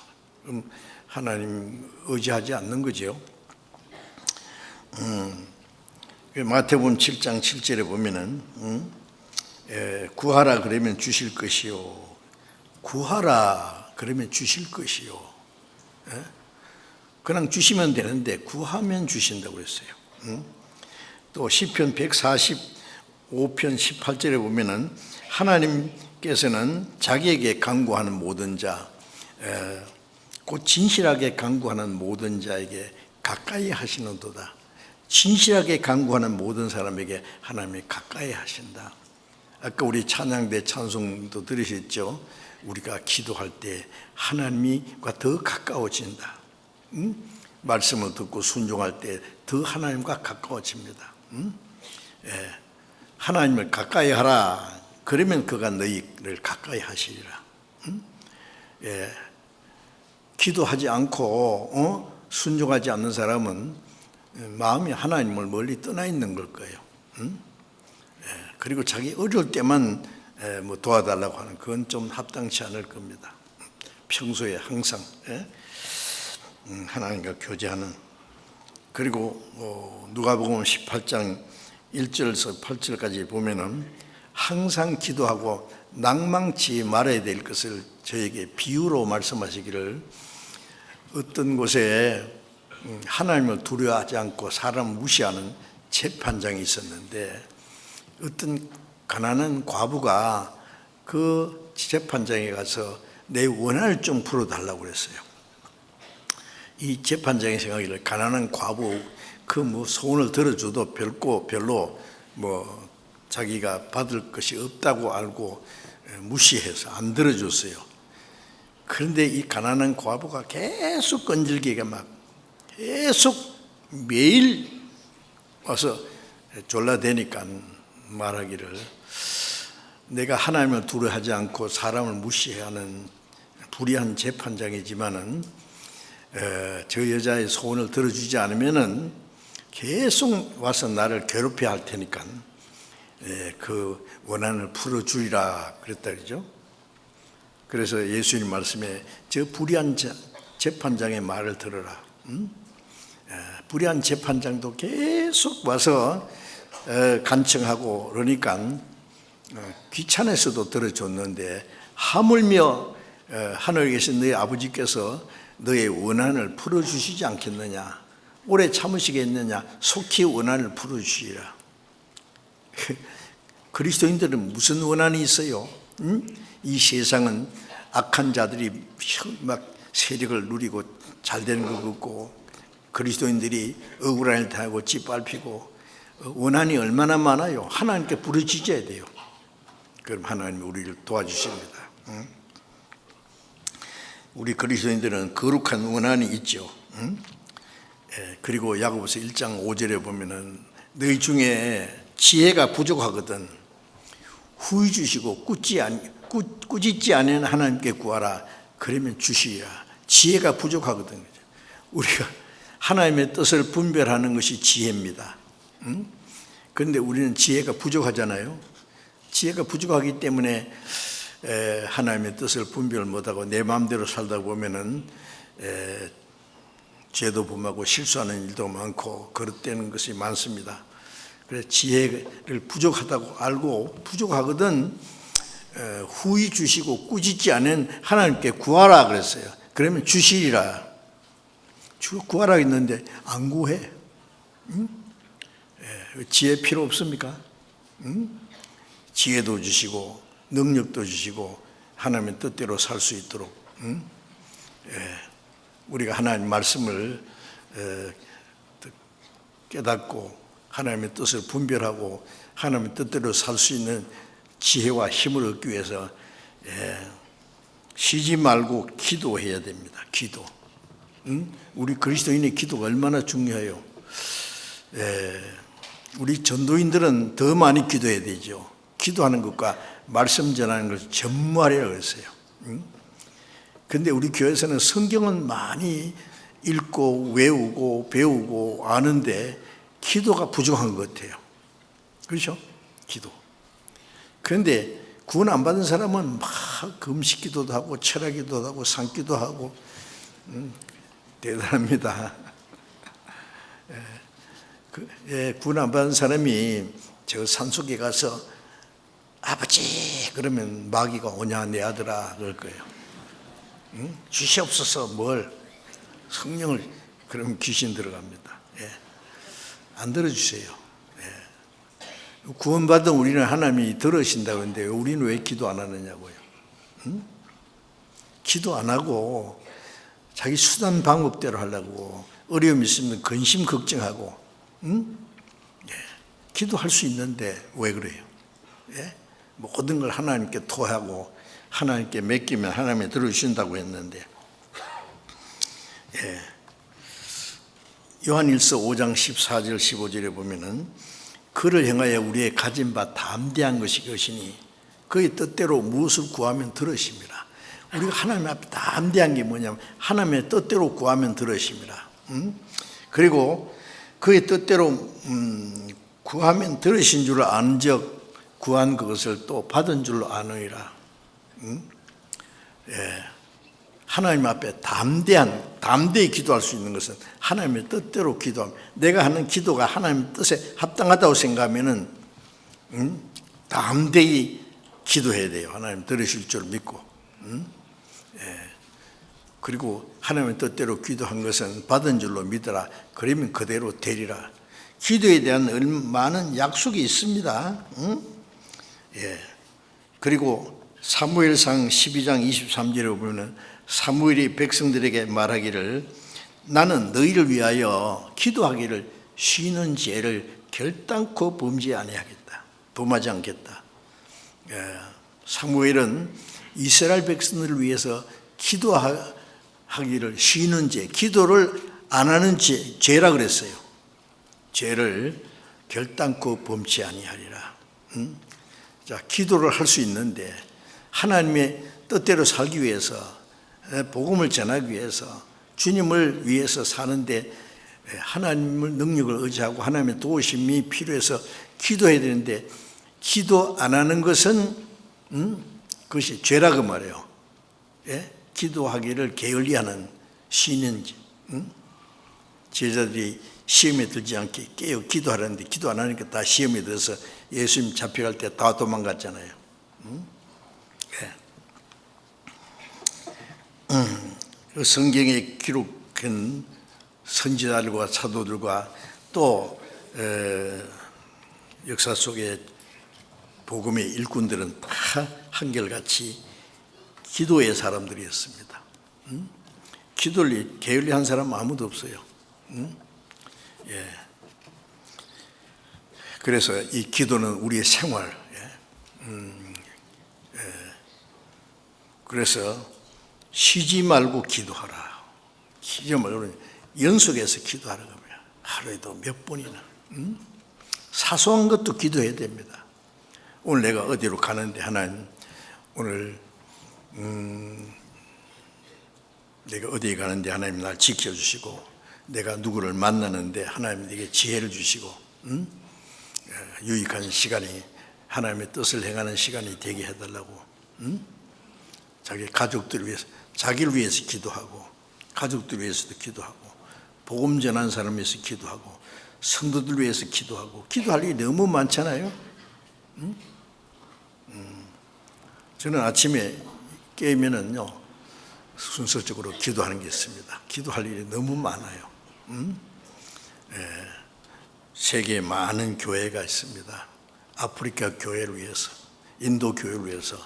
Speaker 1: 그럼 하나님 의지하지 않는 거죠. 마태복음 7장 7절에 보면은 구하라 그러면 주실 것이요, 구하라 그러면 주실 것이요. 그냥 주시면 되는데 구하면 주신다고 했어요. 또 시편 145편 18절에 보면은 하나님께서는 자기에게 간구하는 모든 자, 곧 진실하게 간구하는 모든 자에게 가까이 하시는도다. 진실하게 간구하는 모든 사람에게 하나님이 가까이 하신다. 아까 우리 찬양대 찬송도 들으셨죠? 우리가 기도할 때 하나님과 더 가까워진다. 말씀을 듣고 순종할 때 더 하나님과 가까워집니다. 하나님을 가까이 하라. 그러면 그가 너희를 가까이 하시리라. 기도하지 않고 순종하지 않는 사람은 마음이 하나님을 멀리 떠나 있는 걸 거예요. 그리고 자기 어려울 때만 뭐 도와달라고 하는 그건 좀 합당치 않을 겁니다. 평소에 항상 하나님과 교제하는. 그리고 누가복음 18장 1절에서 8절까지 보면은 항상 기도하고 낭망치 말아야 될 것을 저에게 비유로 말씀하시기를, 어떤 곳에 하나님을 두려워하지 않고 사람 무시하는 재판장이 있었는데 어떤 가난한 과부가 그 재판장에 가서 내 원한을 좀 풀어달라고 그랬어요. 이 재판장이 생각하기를 가난한 과부 그 소원을 들어줘도 별로 자기가 받을 것이 없다고 알고 무시해서 안 들어줬어요. 그런데 이 가난한 과부가 계속 끈질기게 계속 매일 와서 졸라대니까 말하기를, 내가 하나님을 두려워하지 않고 사람을 무시하는 불의한 재판장이지만은 저 여자의 소원을 들어주지 않으면은 계속 와서 나를 괴롭혀야 할 테니까 그 원한을 풀어주리라 그랬다 그러죠. 그래서 예수님 말씀에 저 불의한 재판장의 말을 들어라. 불의한 재판장도 계속 와서 간청하고 그러니까 귀찮아서도 들어줬는데, 하물며 하늘에 계신 너희 아버지께서 너의 원한을 풀어주시지 않겠느냐, 오래 참으시겠느냐, 속히 원한을 풀어주시리라. 그리스도인들은 무슨 원한이 있어요? 이 세상은 악한 자들이 막 세력을 누리고 잘 되는 것 같고, 그리스도인들이 억울한 일 당하고 짓밟히고, 원한이 얼마나 많아요. 하나님께 부르짖어야 돼요. 그럼 하나님이 우리를 도와주십니다. 우리 그리스도인들은 거룩한 원한이 있죠. 그리고 야고보서 1장 5절에 보면은 너희 중에 지혜가 부족하거든 후히 주시고 꾸짖지 않은 하나님께 구하라. 그러면 주시리라. 지혜가 부족하거든. 우리가 하나님의 뜻을 분별하는 것이 지혜입니다. 그런데 우리는 지혜가 부족하잖아요. 지혜가 부족하기 때문에 하나님의 뜻을 분별을 못하고 내 마음대로 살다 보면은 죄도 범하고 실수하는 일도 많고 그릇되는 것이 많습니다. 그래서 지혜를 부족하다고 알고 부족하거든 후히 주시고 꾸짖지 않은 하나님께 구하라 그랬어요. 그러면 주시리라. 구하라 했는데 안 구해. 응? 지혜 필요 없습니까? 응? 지혜도 주시고 능력도 주시고 하나님의 뜻대로 살 수 있도록 우리가 하나님 말씀을 깨닫고 하나님의 뜻을 분별하고 하나님의 뜻대로 살 수 있는 지혜와 힘을 얻기 위해서 쉬지 말고 기도해야 됩니다. 기도. 우리 그리스도인의 기도가 얼마나 중요해요. 우리 전도인들은 더 많이 기도해야 되죠. 기도하는 것과 말씀 전하는 것을 전무하려고 했어요. 그런데 우리 교회에서는 성경은 많이 읽고 외우고 배우고 아는데 기도가 부족한 것 같아요. 그렇죠? 기도. 그런데 구원 안 받은 사람은 막 금식 기도도 하고 철학 기도도 하고 산기도 하고 대단합니다. 구원 안 받은 사람이 저 산속에 가서 아버지 그러면 마귀가 오냐 내 아들아 그럴 거예요. 주시옵소서 뭘 성령을 그러면 귀신 들어갑니다. 안 들어주세요. 구원받은 우리는 하나님이 들으신다고 하는데 우리는 왜 기도 안 하느냐고요. 기도 안 하고 자기 수단 방법대로 하려고 어려움 있으면 근심 걱정하고 기도할 수 있는데 왜 그래요? 모든 걸 하나님께 토하고 하나님께 맡기면 하나님이 들어주신다고 했는데 요한일서 5장 14절 15절에 보면은 그를 향하여 우리의 가진 바 담대한 것이 것이니 그의 뜻대로 무엇을 구하면 들으심이라. 우리가 하나님 앞에 담대한 게 뭐냐면 하나님의 뜻대로 구하면 들으심이라. 그리고 그의 뜻대로 구하면 들으신 줄 아는 적 구한 그것을 또 받은 줄로 아느니라. 하나님 앞에 담대히 기도할 수 있는 것은 하나님의 뜻대로 기도하면, 내가 하는 기도가 하나님의 뜻에 합당하다고 생각하면은 담대히 기도해야 돼요. 하나님 들으실 줄 믿고. 그리고 하나님의 뜻대로 기도한 것은 받은 줄로 믿어라. 그러면 그대로 되리라. 기도에 대한 많은 약속이 있습니다. 그리고 사무엘상 12장 23절에 보면 사무엘이 백성들에게 말하기를 나는 너희를 위하여 기도하기를 쉬는 죄를 결단코 범하지 않겠다. 사무엘은 이스라엘 백성들을 위해서 기도하기를 쉬는 죄, 기도를 안 하는 죄라 그랬어요. 죄를 결단코 범치 아니하리라. 자, 기도를 할 수 있는데 하나님의 뜻대로 살기 위해서, 복음을 전하기 위해서, 주님을 위해서 사는데 하나님의 능력을 의지하고 하나님의 도우심이 필요해서 기도해야 되는데 기도 안 하는 것은 그것이 죄라고 말해요. 기도하기를 게을리하는 쉬는 죄. 제자들이 시험에 들지 않게 깨어 기도하라는데 기도 안 하니까 다 시험에 들어서 예수님 잡혀갈 때 다 도망갔잖아요. 그 성경에 기록한 선지자들과 사도들과 또 역사 속에 복음의 일꾼들은 다 한결같이 기도의 사람들이었습니다. 기도를 게을리한 사람은 아무도 없어요. 그래서 이 기도는 우리의 생활. 그래서 쉬지 말고 기도하라. 쉬지 말고 연속해서 기도하라고 합니다. 하루에도 몇 번이나. 사소한 것도 기도해야 됩니다. 오늘 내가 어디로 가는데 하나님, 오늘 내가 어디에 가는데 하나님 날 지켜주시고, 내가 누구를 만나는데 하나님 내게 지혜를 주시고, 유익한 시간이, 하나님의 뜻을 행하는 시간이 되게 해달라고 자기 가족들을 위해서, 자기를 위해서 기도하고, 가족들을 위해서도 기도하고, 복음 전한 사람을 위해서 기도하고, 성도들 위해서 기도하고, 기도할 일이 너무 많잖아요. 저는 아침에 깨면은요, 순서적으로 기도하는 게 있습니다. 기도할 일이 너무 많아요. 세계에 많은 교회가 있습니다. 아프리카 교회를 위해서, 인도 교회를 위해서,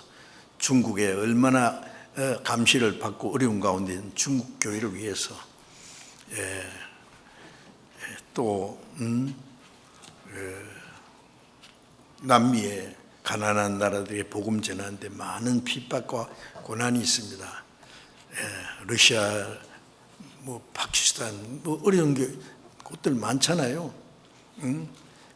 Speaker 1: 중국에 얼마나 감시를 받고 어려운 가운데 있는 중국 교회를 위해서, 또 남미의 가난한 나라들의 복음 전하는데 많은 핍박과 고난이 있습니다. 러시아, 파키스탄, 어려운 곳들 많잖아요.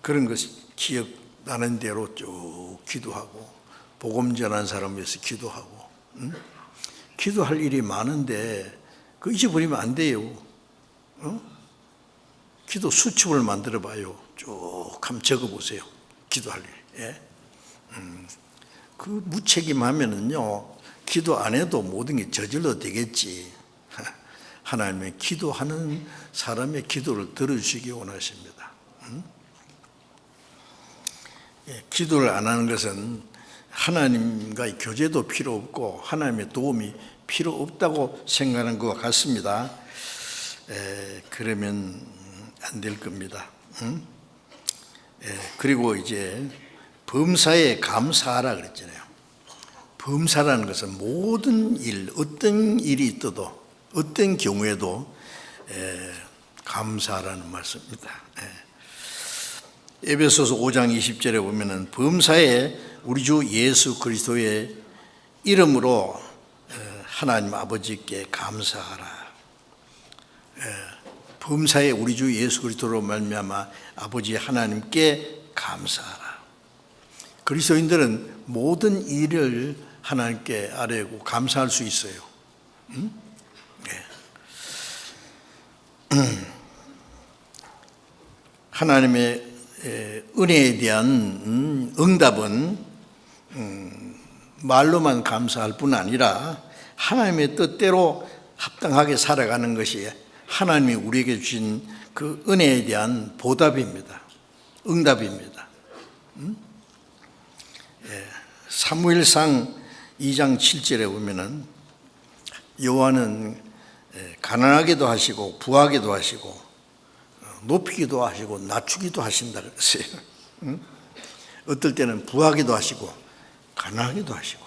Speaker 1: 그런 것 기억나는 대로 쭉 기도하고, 복음 전한 사람 위해서 기도하고, 기도할 일이 많은데 그 잊어버리면 안 돼요. 기도 수첩을 만들어 봐요. 쭉 한번 적어 보세요. 기도할 일. 그 무책임하면은요, 기도 안 해도 모든 게 저절로 되겠지. 하나님의 기도하는 사람의 기도를 들어주시기 원하십니다. 기도를 안 하는 것은 하나님과의 교제도 필요 없고 하나님의 도움이 필요 없다고 생각하는 것 같습니다. 그러면 안 될 겁니다. 그리고 이제 범사에 감사하라 그랬잖아요. 범사라는 것은 모든 일, 어떤 일이 있어도, 어떤 경우에도 감사하라는 말씀입니다. 에베소서 5장 20절에 보면은 범사에 우리 주 예수 그리스도의 이름으로 하나님 아버지께 감사하라. 범사에 우리 주 예수 그리스도로 말미암아 아버지 하나님께 감사하라. 그리스도인들은 모든 일을 하나님께 아뢰고 감사할 수 있어요. 하나님의 은혜에 대한 응답은 말로만 감사할 뿐 아니라 하나님의 뜻대로 합당하게 살아가는 것이 하나님이 우리에게 주신 그 은혜에 대한 보답입니다. 응답입니다. 사무엘상 2장 7절에 보면은 여호와는 가난하게도 하시고 부하게도 하시고 높이기도 하시고 낮추기도 하신다 그랬어요. 어떨 때는 부하기도 하시고 가난하기도 하시고,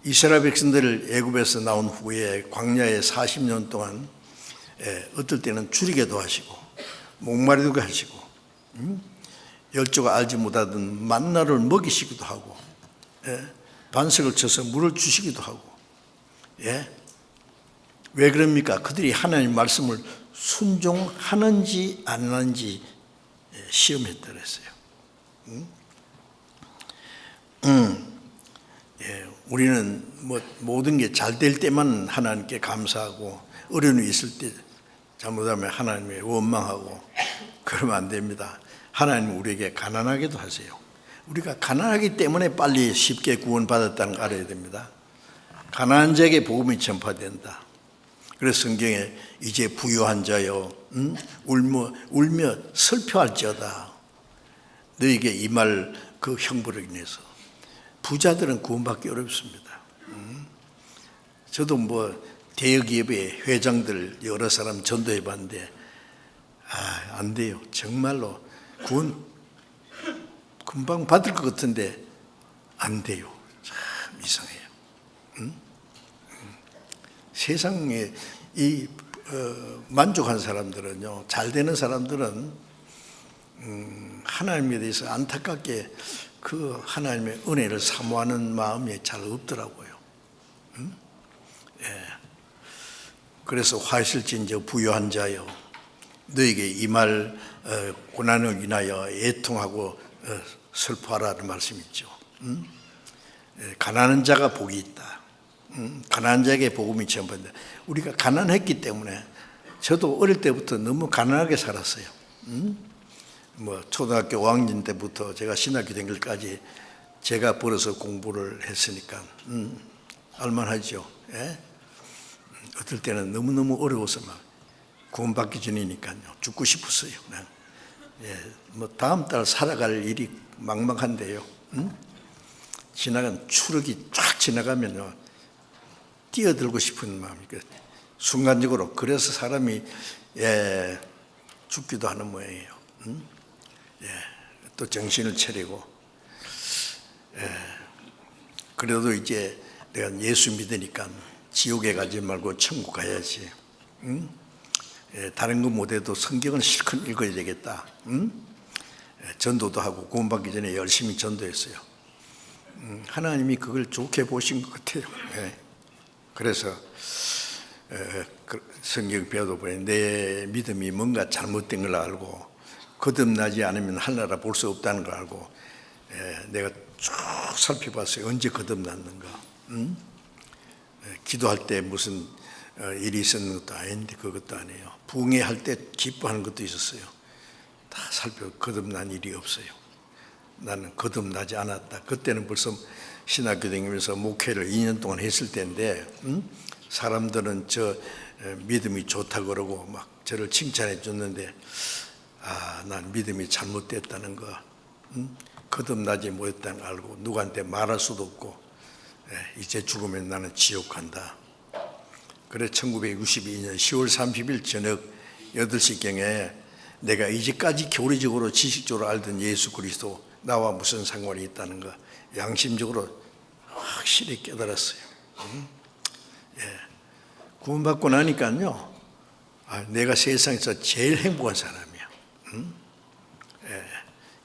Speaker 1: 이스라엘 백성들을 애굽에서 나온 후에 광야에 40년 동안 어떨 때는 줄이게도 하시고 목마르게 하시고 열조가 알지 못하던 만나를 먹이시기도 하고 반석을 쳐서 물을 주시기도 하고. 왜 그럽니까? 그들이 하나님 말씀을 순종하는지 안 하는지 시험했다 그랬어요. 우리는 모든 게 잘 될 때만 하나님께 감사하고 어려움이 있을 때 잘못하면 하나님에 원망하고 그러면 안 됩니다. 하나님은 우리에게 가난하게도 하세요. 우리가 가난하기 때문에 빨리 쉽게 구원받았다는 걸 알아야 됩니다. 가난한 자에게 복음이 전파된다. 그래서 성경에 이제 부유한 자여 울며 슬퍼할지어다 너에게 임할 그 형벌을 인해서. 부자들은 구원받기 어렵습니다. 저도 대기업의 회장들 여러 사람 전도해 봤는데 안 돼요. 정말로 구원 금방 받을 것 같은데 안 돼요. 참 이상해요. 세상에 만족한 사람들은요, 잘 되는 사람들은 하나님에 대해서 안타깝게 그 하나님의 은혜를 사모하는 마음이 잘 없더라고요. 그래서 화실진저 부유한 자여 너에게 임할 고난을 인하여 애통하고 슬퍼하라는 말씀이 있죠. 가난한 자가 복이 있다. 가난한 자에게 복음이 전파된다. 우리가 가난했기 때문에, 저도 어릴 때부터 너무 가난하게 살았어요. 초등학교 5학년 때부터 제가 신학교 된 길까지 제가 벌어서 공부를 했으니까 알만하죠. 예? 어떨 때는 너무너무 어려워서 막 구원받기 전이니까요. 죽고 싶었어요. 예, 뭐 다음 달 살아갈 일이 막막한데요. 지나간 추억이 쫙 지나가면요, 뛰어들고 싶은 마음이 순간적으로 그래서 사람이 죽기도 하는 모양이에요. 또 정신을 차리고 그래도 이제 내가 예수 믿으니까 지옥에 가지 말고 천국 가야지. 다른 거 못해도 성경은 실컷 읽어야 되겠다. 전도도 하고 구원받기 전에 열심히 전도했어요. 하나님이 그걸 좋게 보신 것 같아요. 그래서 성경 배워도 보니 내 믿음이 뭔가 잘못된 걸 알고 거듭나지 않으면 하늘나라 볼 수 없다는 걸 알고 내가 쭉 살펴봤어요. 언제 거듭났는가. 기도할 때 무슨 일이 있었는 것도 아닌데 그것도 아니에요. 부흥회할 때 기뻐하는 것도 있었어요. 다 거듭난 일이 없어요. 나는 거듭나지 않았다. 그때는 벌써 신학교 다니면서 목회를 2년 동안 했을 때인데 사람들은 저 믿음이 좋다고 그러고 막 저를 칭찬해 줬는데 난 믿음이 잘못됐다는 거, 거듭나지 못했다는 걸 알고 누구한테 말할 수도 없고 이제 죽으면 나는 지옥 간다. 그래 1962년 10월 30일 저녁 8시경에 내가 이제까지 교리적으로 지식적으로 알던 예수 그리스도 나와 무슨 상관이 있다는 거 양심적으로 확실히 깨달았어요. 구원받고 나니까요, 내가 세상에서 제일 행복한 사람이야.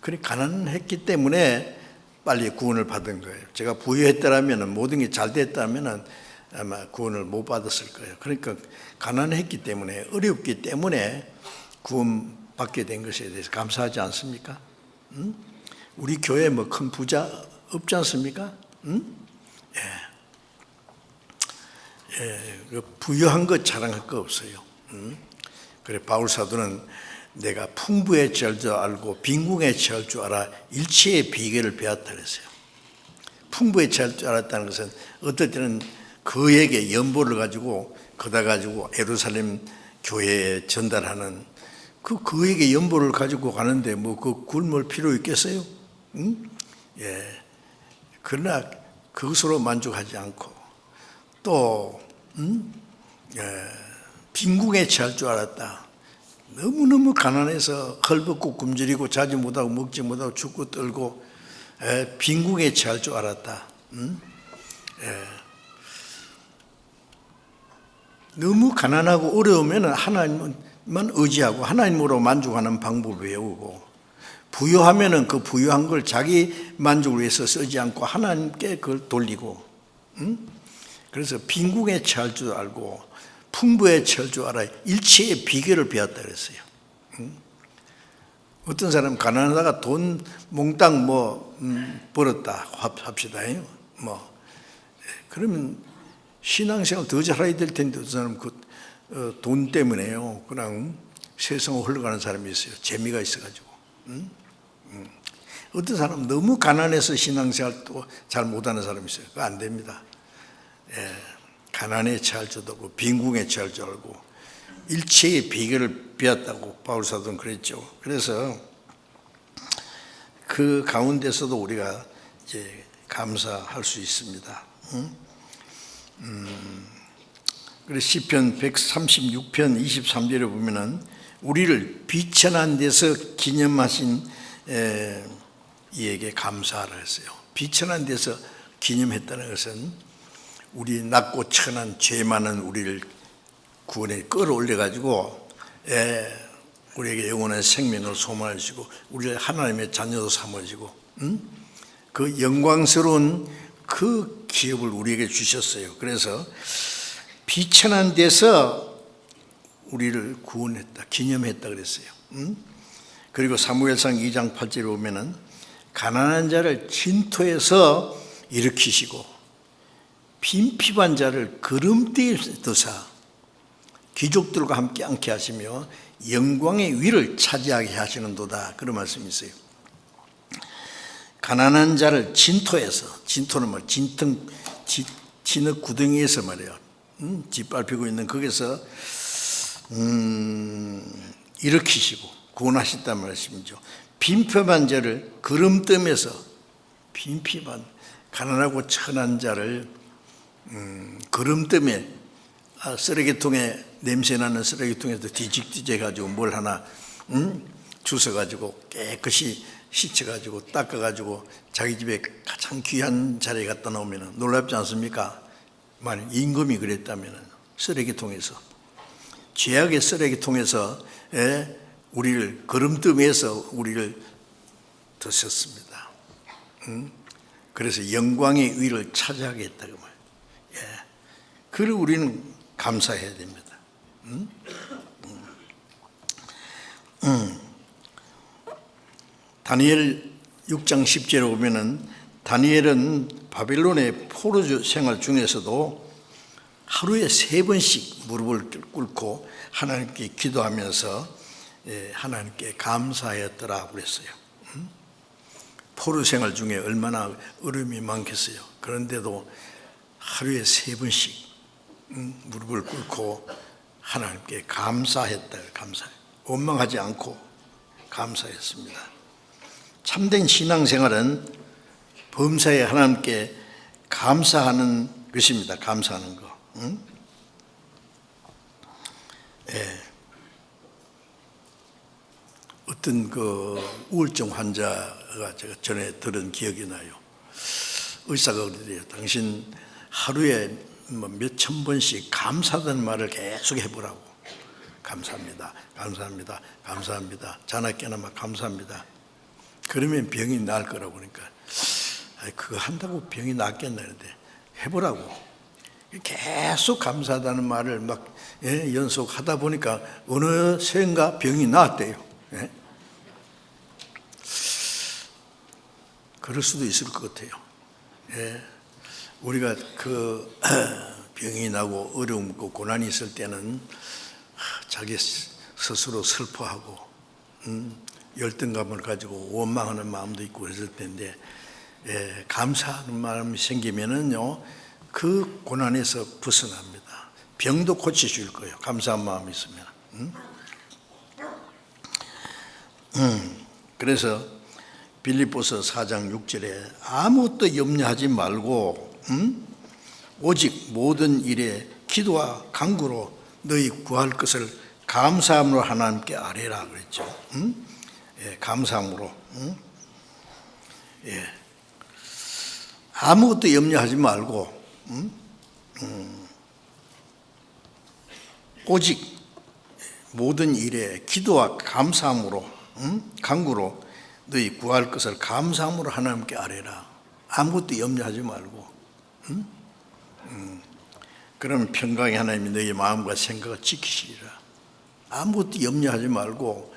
Speaker 1: 그래 가난했기 때문에 빨리 구원을 받은 거예요. 제가 부유했더라면 모든 게 잘 됐다면 아마 구원을 못 받았을 거예요. 그러니까 가난했기 때문에 어렵기 때문에 구원받게 된 것에 대해서 감사하지 않습니까? 우리 교회 뭐 큰 부자 없지 않습니까? 부유한 것 자랑할 거 없어요. 그래 바울 사도는 내가 풍부에 처할 줄 알고 빈궁에 처할 줄 알아 일체의 비결을 배웠다 그랬어요. 풍부에 처할 줄 알았다는 것은 어떨 때는 그에게 연보를 가지고 거다 가지고 예루살렘 교회에 전달하는 그에게 연보를 가지고 가는데 뭐 그 굶을 필요 있겠어요? 그러나 그것으로 만족하지 않고 또 빈궁에 처할 줄 알았다. 너무너무 가난해서 헐벗고 굶주리고 자지 못하고 먹지 못하고 죽고 떨고 빈궁에 처할 줄 알았다. 너무 가난하고 어려우면 하나님만 의지하고 하나님으로 만족하는 방법을 배우고 부유하면 그 부유한 걸 자기 만족을 위해서 쓰지 않고 하나님께 그걸 돌리고 그래서 빈궁에 처할 줄 알고 풍부에 처할 줄 알아 일체의 비결을 배웠다 그랬어요. 어떤 사람 가난하다가 돈 몽땅 벌었다 합시다. 그러면 신앙생활 더 잘해야 될 텐데 어떤 사람 돈 때문에요 그냥 세상으로 흘러가는 사람이 있어요. 재미가 있어가지고. 어떤 사람 너무 가난해서 신앙생활도 잘 못하는 사람이 있어요. 그거 안 됩니다. 가난에 처할 줄도 알고 빈궁에 처할 줄 알고 일체의 비결을 배웠다고 바울 사도는 그랬죠. 그래서 그 가운데서도 우리가 이제 감사할 수 있습니다. 그래서 시편 136편 23절에 보면은 우리를 비천한 데서 기념하신 이에게 감사하라 했어요. 비천한 데서 기념했다는 것은 우리 낮고 천한 죄 많은 우리를 구원에 끌어올려 가지고 우리에게 영원한 생명을 소망해 주시고 우리를 하나님의 자녀도 삼아주고 그 영광스러운 그 기업을 우리에게 주셨어요. 그래서 비천한 데서 우리를 구원했다, 기념했다 그랬어요. 그리고 사무엘상 2장 8절에 보면은 가난한 자를 진토에서 일으키시고 빈핍한 자를 거름대에 두사 귀족들과 함께 앉게 하시며 영광의 위를 차지하게 하시는도다. 그런 말씀이 있어요. 가난한 자를 진토에서, 진토는 뭐 진흙 구덩이에서 말이야, 짓밟히고 있는 거기서 일으키시고 구원하셨단 말씀이죠. 빈표만 자를 그름뜸에서, 빈피만 가난하고 천한 자를 그름뜸에, 쓰레기통에, 냄새나는 쓰레기통에서 뒤직뒤직해가지고 뭘 하나 주워가지고 깨끗이 씻어가지고 닦아가지고 자기 집에 가장 귀한 자리에 갖다 놓으면 놀랍지 않습니까? 만약 임금이 그랬다면 쓰레기통에서, 죄악의 쓰레기통에서 우리를, 그름뜸에서 우리를 드셨습니다. 그래서 영광의 위를 차지하겠다 그 말. 그를 우리는 감사해야 됩니다. 다니엘 6장 10절에 보면은 다니엘은 바빌론의 포로 생활 중에서도 하루에 3번씩 무릎을 꿇고 하나님께 기도하면서 하나님께 감사하였더라 그랬어요. 포로 생활 중에 얼마나 어려움이 많겠어요. 그런데도 하루에 3번씩 무릎을 꿇고 하나님께 감사했다. 감사해. 원망하지 않고 감사했습니다. 참된 신앙생활은 범사에 하나님께 감사하는 것입니다. 감사하는 거. 어떤 그 우울증 환자가 제가 전에 들은 기억이 나요. 의사가 그러대요. 당신 하루에 몇천 번씩 감사하다는 말을 계속 해보라고. 감사합니다. 감사합니다. 감사합니다. 자나깨나마 감사합니다. 그러면 병이 나을 거라고. 그러니까 그거 한다고 병이 낫겠나 그런데 해보라고. 계속 감사하다는 말을 막 연속하다 보니까 어느샌가 병이 나았대요. 그럴 수도 있을 것 같아요. 우리가 그 병이 나고 어려움 있고 고난이 있을 때는 자기 스스로 슬퍼하고 열등감을 가지고 원망하는 마음도 있고 그랬을 텐데, 감사하는 마음이 생기면은요 그 고난에서 벗어납니다. 병도 고쳐줄 거예요. 감사한 마음이 있으면. 그래서 빌립보서 4장 6절에 아무것도 염려하지 말고 오직 모든 일에 기도와 간구로 너희 구할 것을 감사함으로 하나님께 아뢰라 그랬죠. 감사함으로. 아무것도 염려하지 말고 오직 모든 일에 기도와 감사함으로 간구로 너희 구할 것을 감사함으로 하나님께 아뢰라. 아무것도 염려하지 말고. 그러면 평강의 하나님이 너희 마음과 생각을 지키시리라. 아무것도 염려하지 말고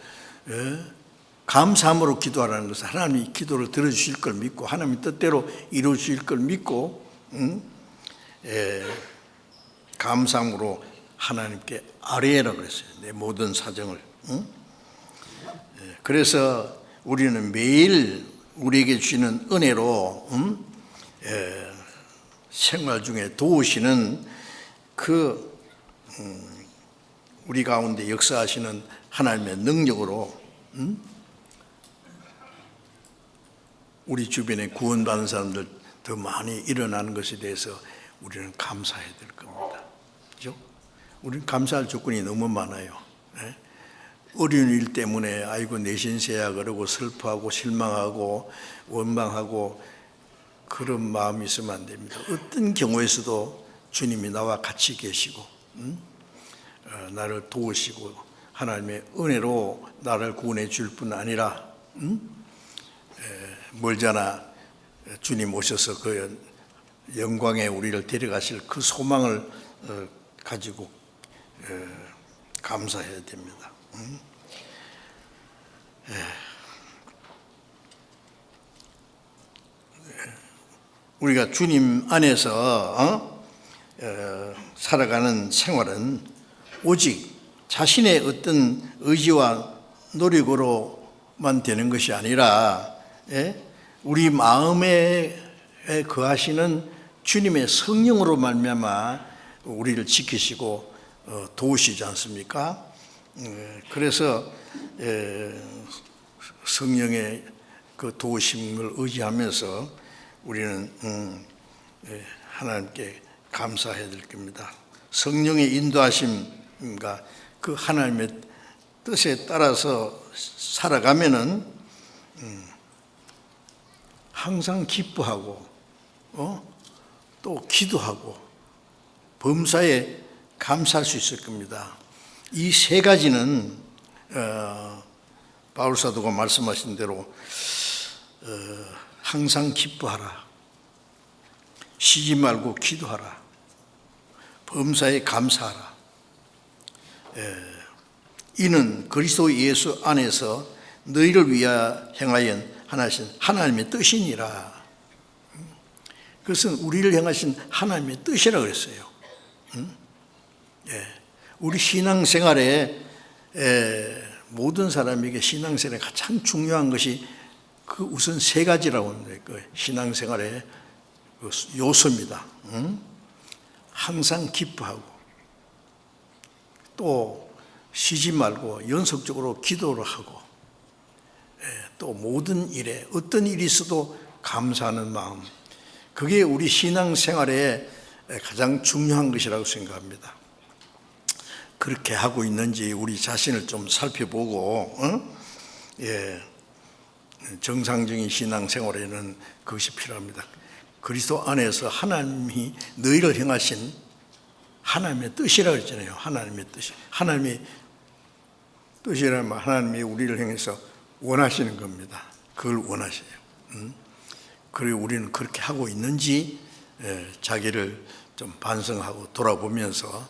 Speaker 1: 감사함으로 기도하라는 것은 하나님이 기도를 들어주실 걸 믿고 하나님의 뜻대로 이루어주실 걸 믿고 감사함으로 하나님께 아뢰라 그랬어요. 내 모든 사정을. 그래서 우리는 매일 우리에게 주시는 은혜로 생활 중에 도우시는 그 우리 가운데 역사하시는 하나님의 능력으로 우리 주변에 구원받은 사람들 더 많이 일어나는 것에 대해서 우리는 감사해야 될 겁니다. 그렇죠? 우리는 감사할 조건이 너무 많아요. 어려운 일 때문에 아이고 내신세야 그러고 슬퍼하고 실망하고 원망하고 그런 마음이 있으면 안 됩니다. 어떤 경우에서도 주님이 나와 같이 계시고 나를 도우시고 하나님의 은혜로 나를 구원해 줄 뿐 아니라 멀잖아 주님 오셔서 그 영광에 우리를 데려가실 그 소망을 가지고 감사해야 됩니다. 우리가 주님 안에서 살아가는 생활은 오직 자신의 어떤 의지와 노력으로만 되는 것이 아니라 우리 마음에 거하시는 주님의 성령으로 말미암아 우리를 지키시고 도우시지 않습니까? 그래서 성령의 그 도우심을 의지하면서 우리는 하나님께 감사해야 될 겁니다. 성령의 인도하심과 그 하나님의 뜻에 따라서 살아가면은 항상 기뻐하고 또 기도하고 범사에 감사할 수 있을 겁니다. 이 세 가지는 바울 사도가 말씀하신 대로 항상 기뻐하라, 쉬지 말고 기도하라, 범사에 감사하라. 이는 그리스도 예수 안에서 너희를 위하여 행하여 하나신 하나님의 뜻이니라. 그것은 우리를 향하신 하나님의 뜻이라 그랬어요. 우리 신앙생활에 모든 사람에게 신앙생활에 가장 중요한 것이 그 우선 세 가지라고 합니다. 그 신앙생활의 그 요소입니다. 항상 기뻐하고 또 쉬지 말고 연속적으로 기도를 하고 또 모든 일에 어떤 일이 있어도 감사하는 마음, 그게 우리 신앙생활에 가장 중요한 것이라고 생각합니다. 그렇게 하고 있는지 우리 자신을 좀 살펴보고 정상적인 신앙생활에는 그것이 필요합니다. 그리스도 안에서 하나님이 너희를 향하신 하나님의 뜻이라고 했잖아요. 하나님의 뜻이. 하나님의 뜻이라면 하나님이 우리를 향해서 원하시는 겁니다. 그걸 원하셔요. 그리고 우리는 그렇게 하고 있는지 자기를 좀 반성하고 돌아보면서,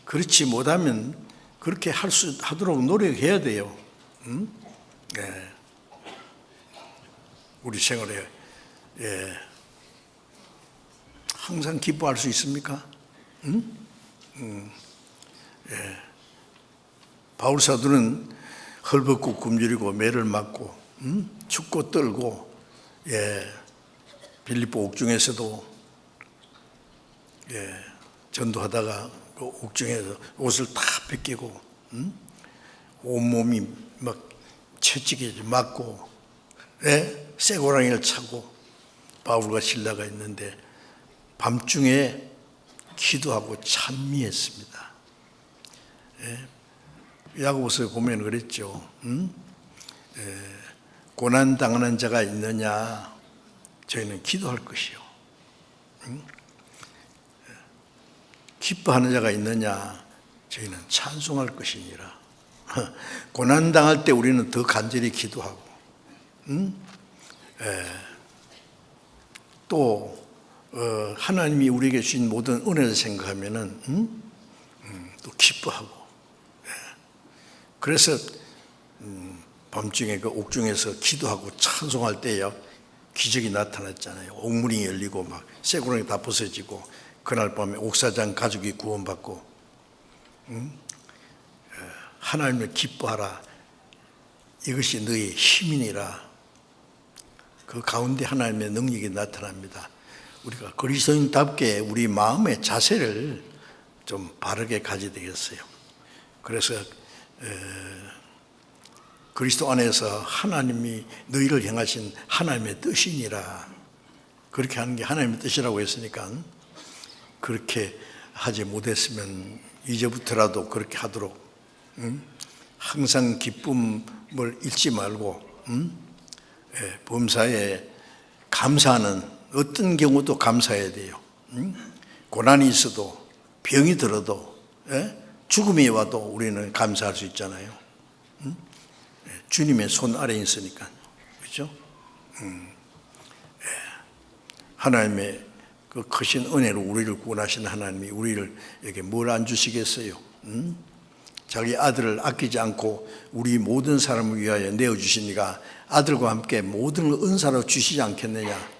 Speaker 1: 그렇지 못하면 그렇게 하도록 노력해야 돼요. 우리 생활에 항상 기뻐할 수 있습니까? 바울 사도는 헐벗고 굶주리고 매를 맞고 춥고 떨고 빌립보 옥중에서도 전도하다가 그 옥중에서 옷을 다 벗기고 온몸이 막 채찍에 맞고 쇠고랑이를 차고 바울과 실라가 있는데 밤중에 기도하고 찬미했습니다. 야고보서에 보면 그랬죠. 고난 당하는 자가 있느냐, 저희는 기도할 것이요. 기뻐하는 자가 있느냐, 저희는 찬송할 것이니라. 고난 당할 때 우리는 더 간절히 기도하고, 또 하나님이 우리에게 주신 모든 은혜를 생각하면은 또 기뻐하고. 그래서 밤중에 그 옥중에서 기도하고 찬송할 때요, 기적이 나타났잖아요. 옥문이 열리고 막 쇠고랑이 다 벗어지고, 그날 밤에 옥사장 가족이 구원받고. 하나님을 기뻐하라, 이것이 너희 힘이니라. 그 가운데 하나님의 능력이 나타납니다. 우리가 그리스도인답게 우리 마음의 자세를 좀 바르게 가져야 되겠어요. 그래서 그리스도 안에서 하나님이 너희를 향하신 하나님의 뜻이니라, 그렇게 하는 게 하나님의 뜻이라고 했으니까 그렇게 하지 못했으면 이제부터라도 그렇게 하도록, 항상 기쁨을 잃지 말고 범사에 감사하는, 어떤 경우도 감사해야 돼요. 고난이 있어도, 병이 들어도, 죽음이 와도 우리는 감사할 수 있잖아요. 주님의 손 아래에 있으니까. 그렇죠? 하나님의 그 크신 은혜로 우리를 구원하신 하나님이 우리에게 뭘 안 주시겠어요? 자기 아들을 아끼지 않고 우리 모든 사람을 위하여 내어주시니까 아들과 함께 모든 은사로 주시지 않겠느냐.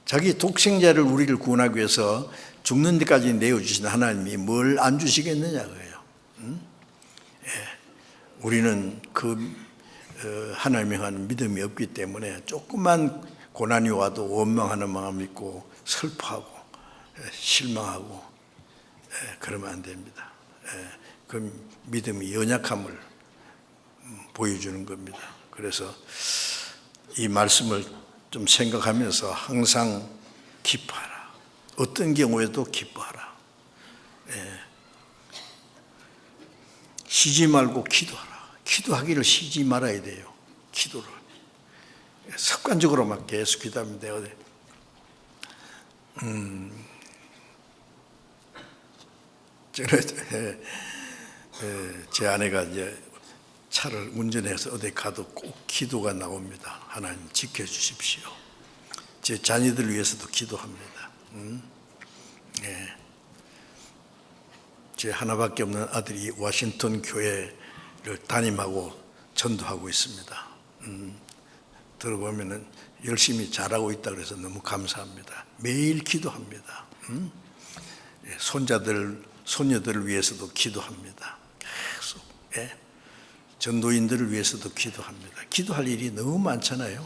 Speaker 1: 자기 독생자를 우리를 구원하기 위해서 죽는 데까지 내어주신 하나님이 뭘 안 주시겠느냐 그래요. 우리는 그 하나님에 대한 믿음이 없기 때문에 조금만 고난이 와도 원망하는 마음이 있고 슬퍼하고 실망하고 그러면 안 됩니다. 그 믿음이 연약함을 보여주는 겁니다. 그래서 이 말씀을 좀 생각하면서 항상 기뻐하라. 어떤 경우에도 기뻐하라. 쉬지 말고 기도하라. 기도하기를 쉬지 말아야 돼요. 기도를 습관적으로 막 계속 기도하면 돼요. 제 아내가 이제 차를 운전해서 어디 가도 꼭 기도가 나옵니다. 하나님 지켜주십시오. 제 자녀들 위해서도 기도합니다. 제 하나밖에 없는 아들이 워싱턴 교회를 담임하고 전도하고 있습니다. 들어보면은 열심히 잘하고 있다 그래서 너무 감사합니다. 매일 기도합니다. 손자들, 손녀들을 위해서도 기도합니다. 계속. 전도인들을 위해서도 기도합니다. 기도할 일이 너무 많잖아요.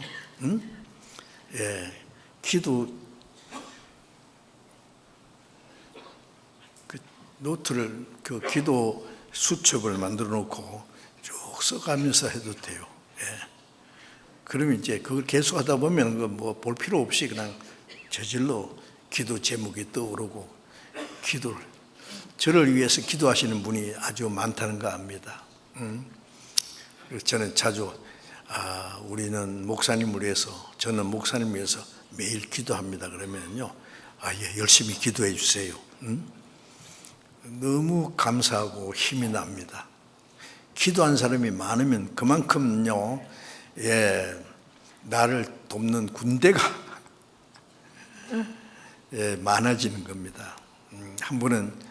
Speaker 1: 기도 노트를 그 기도 수첩을 만들어 놓고 쭉 써가면서 해도 돼요. 그러면 이제 그걸 계속 하다 보면 뭐 볼 필요 없이 그냥 저절로 기도 제목이 떠오르고 기도를 저를 위해서 기도하시는 분이 아주 많다는 거 압니다. 그래서 저는 자주 우리는 목사님을 위해서 저는 목사님을 위해서 매일 기도합니다. 그러면요, 예, 열심히 기도해 주세요. 너무 감사하고 힘이 납니다. 기도한 사람이 많으면 그만큼요, 나를 돕는 군대가 많아지는 겁니다. 한 번은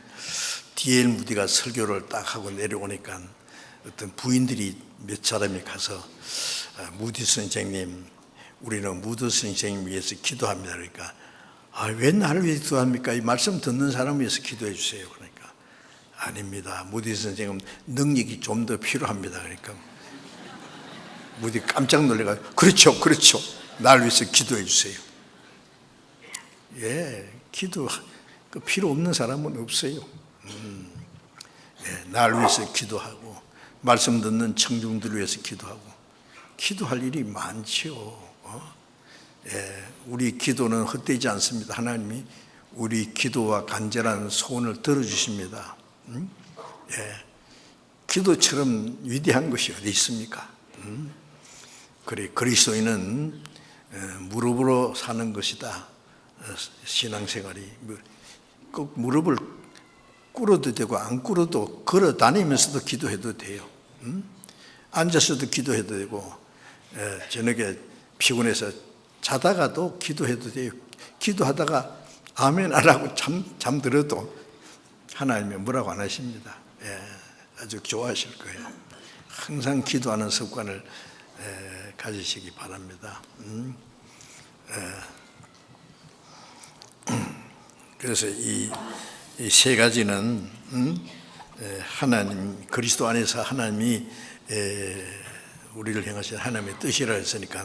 Speaker 1: D.L. 무디가 설교를 딱 하고 내려오니까 어떤 부인들이 몇 사람이 가서 무디 선생님, 우리는 무디 선생님 위해서 기도합니다. 그러니까 왜 나를 위해서 기도합니까? 이 말씀 듣는 사람 위해서 기도해 주세요. 그러니까 아닙니다. 무디 선생님 능력이 좀 더 필요합니다. 그러니까 무디 깜짝 놀래가 그렇죠. 날 위해서 기도해 주세요. 기도 필요 없는 사람은 없어요. 날 위해서 기도하고 말씀 듣는 청중들을 위해서 기도하고 기도할 일이 많죠. 우리 기도는 헛되지 않습니다. 하나님이 우리 기도와 간절한 소원을 들어주십니다. 기도처럼 위대한 것이 어디 있습니까? 그래, 그리스도인은 무릎으로 사는 것이다. 신앙생활이 꼭 무릎을 꿇어도 되고 안 꿇어도 걸어 다니면서도 기도해도 돼요. 앉아서도 기도해도 되고 저녁에 피곤해서 자다가도 기도해도 돼요. 기도하다가 아멘 안 하고 잠들어도 하나님이 뭐라고 안 하십니다. 아주 좋아하실 거예요. 항상 기도하는 습관을 가지시기 바랍니다. 그래서 이 세 가지는 하나님 그리스도 안에서 하나님이 우리를 행하신 하나님의 뜻이라 했으니까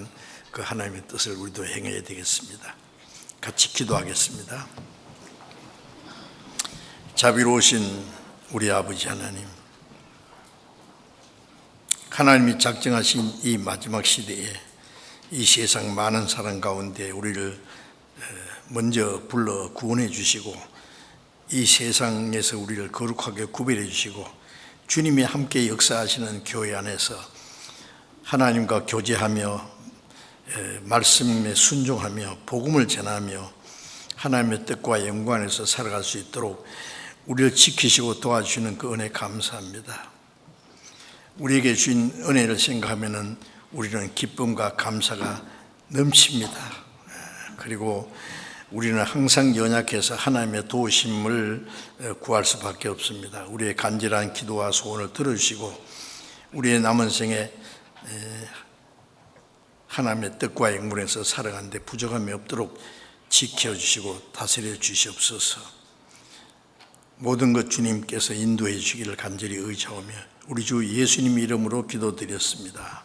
Speaker 1: 그 하나님의 뜻을 우리도 행해야 되겠습니다. 같이 기도하겠습니다. 자비로우신 우리 아버지 하나님, 하나님이 작정하신 이 마지막 시대에 이 세상 많은 사람 가운데 우리를 먼저 불러 구원해 주시고 이 세상에서 우리를 거룩하게 구별해 주시고 주님이 함께 역사하시는 교회 안에서 하나님과 교제하며 말씀에 순종하며 복음을 전하며 하나님의 뜻과 영광 안에서 살아갈 수 있도록 우리를 지키시고 도와주시는 그 은혜 감사합니다. 우리에게 주신 은혜를 생각하면 우리는 기쁨과 감사가 넘칩니다. 그리고 우리는 항상 연약해서 하나님의 도우심을 구할 수밖에 없습니다. 우리의 간절한 기도와 소원을 들어주시고 우리의 남은 생에 하나님의 뜻과 영문에서 살아가는 데 부족함이 없도록 지켜주시고 다스려 주시옵소서. 모든 것 주님께서 인도해 주시기를 간절히 의지하며 우리 주 예수님 이름으로 기도드렸습니다.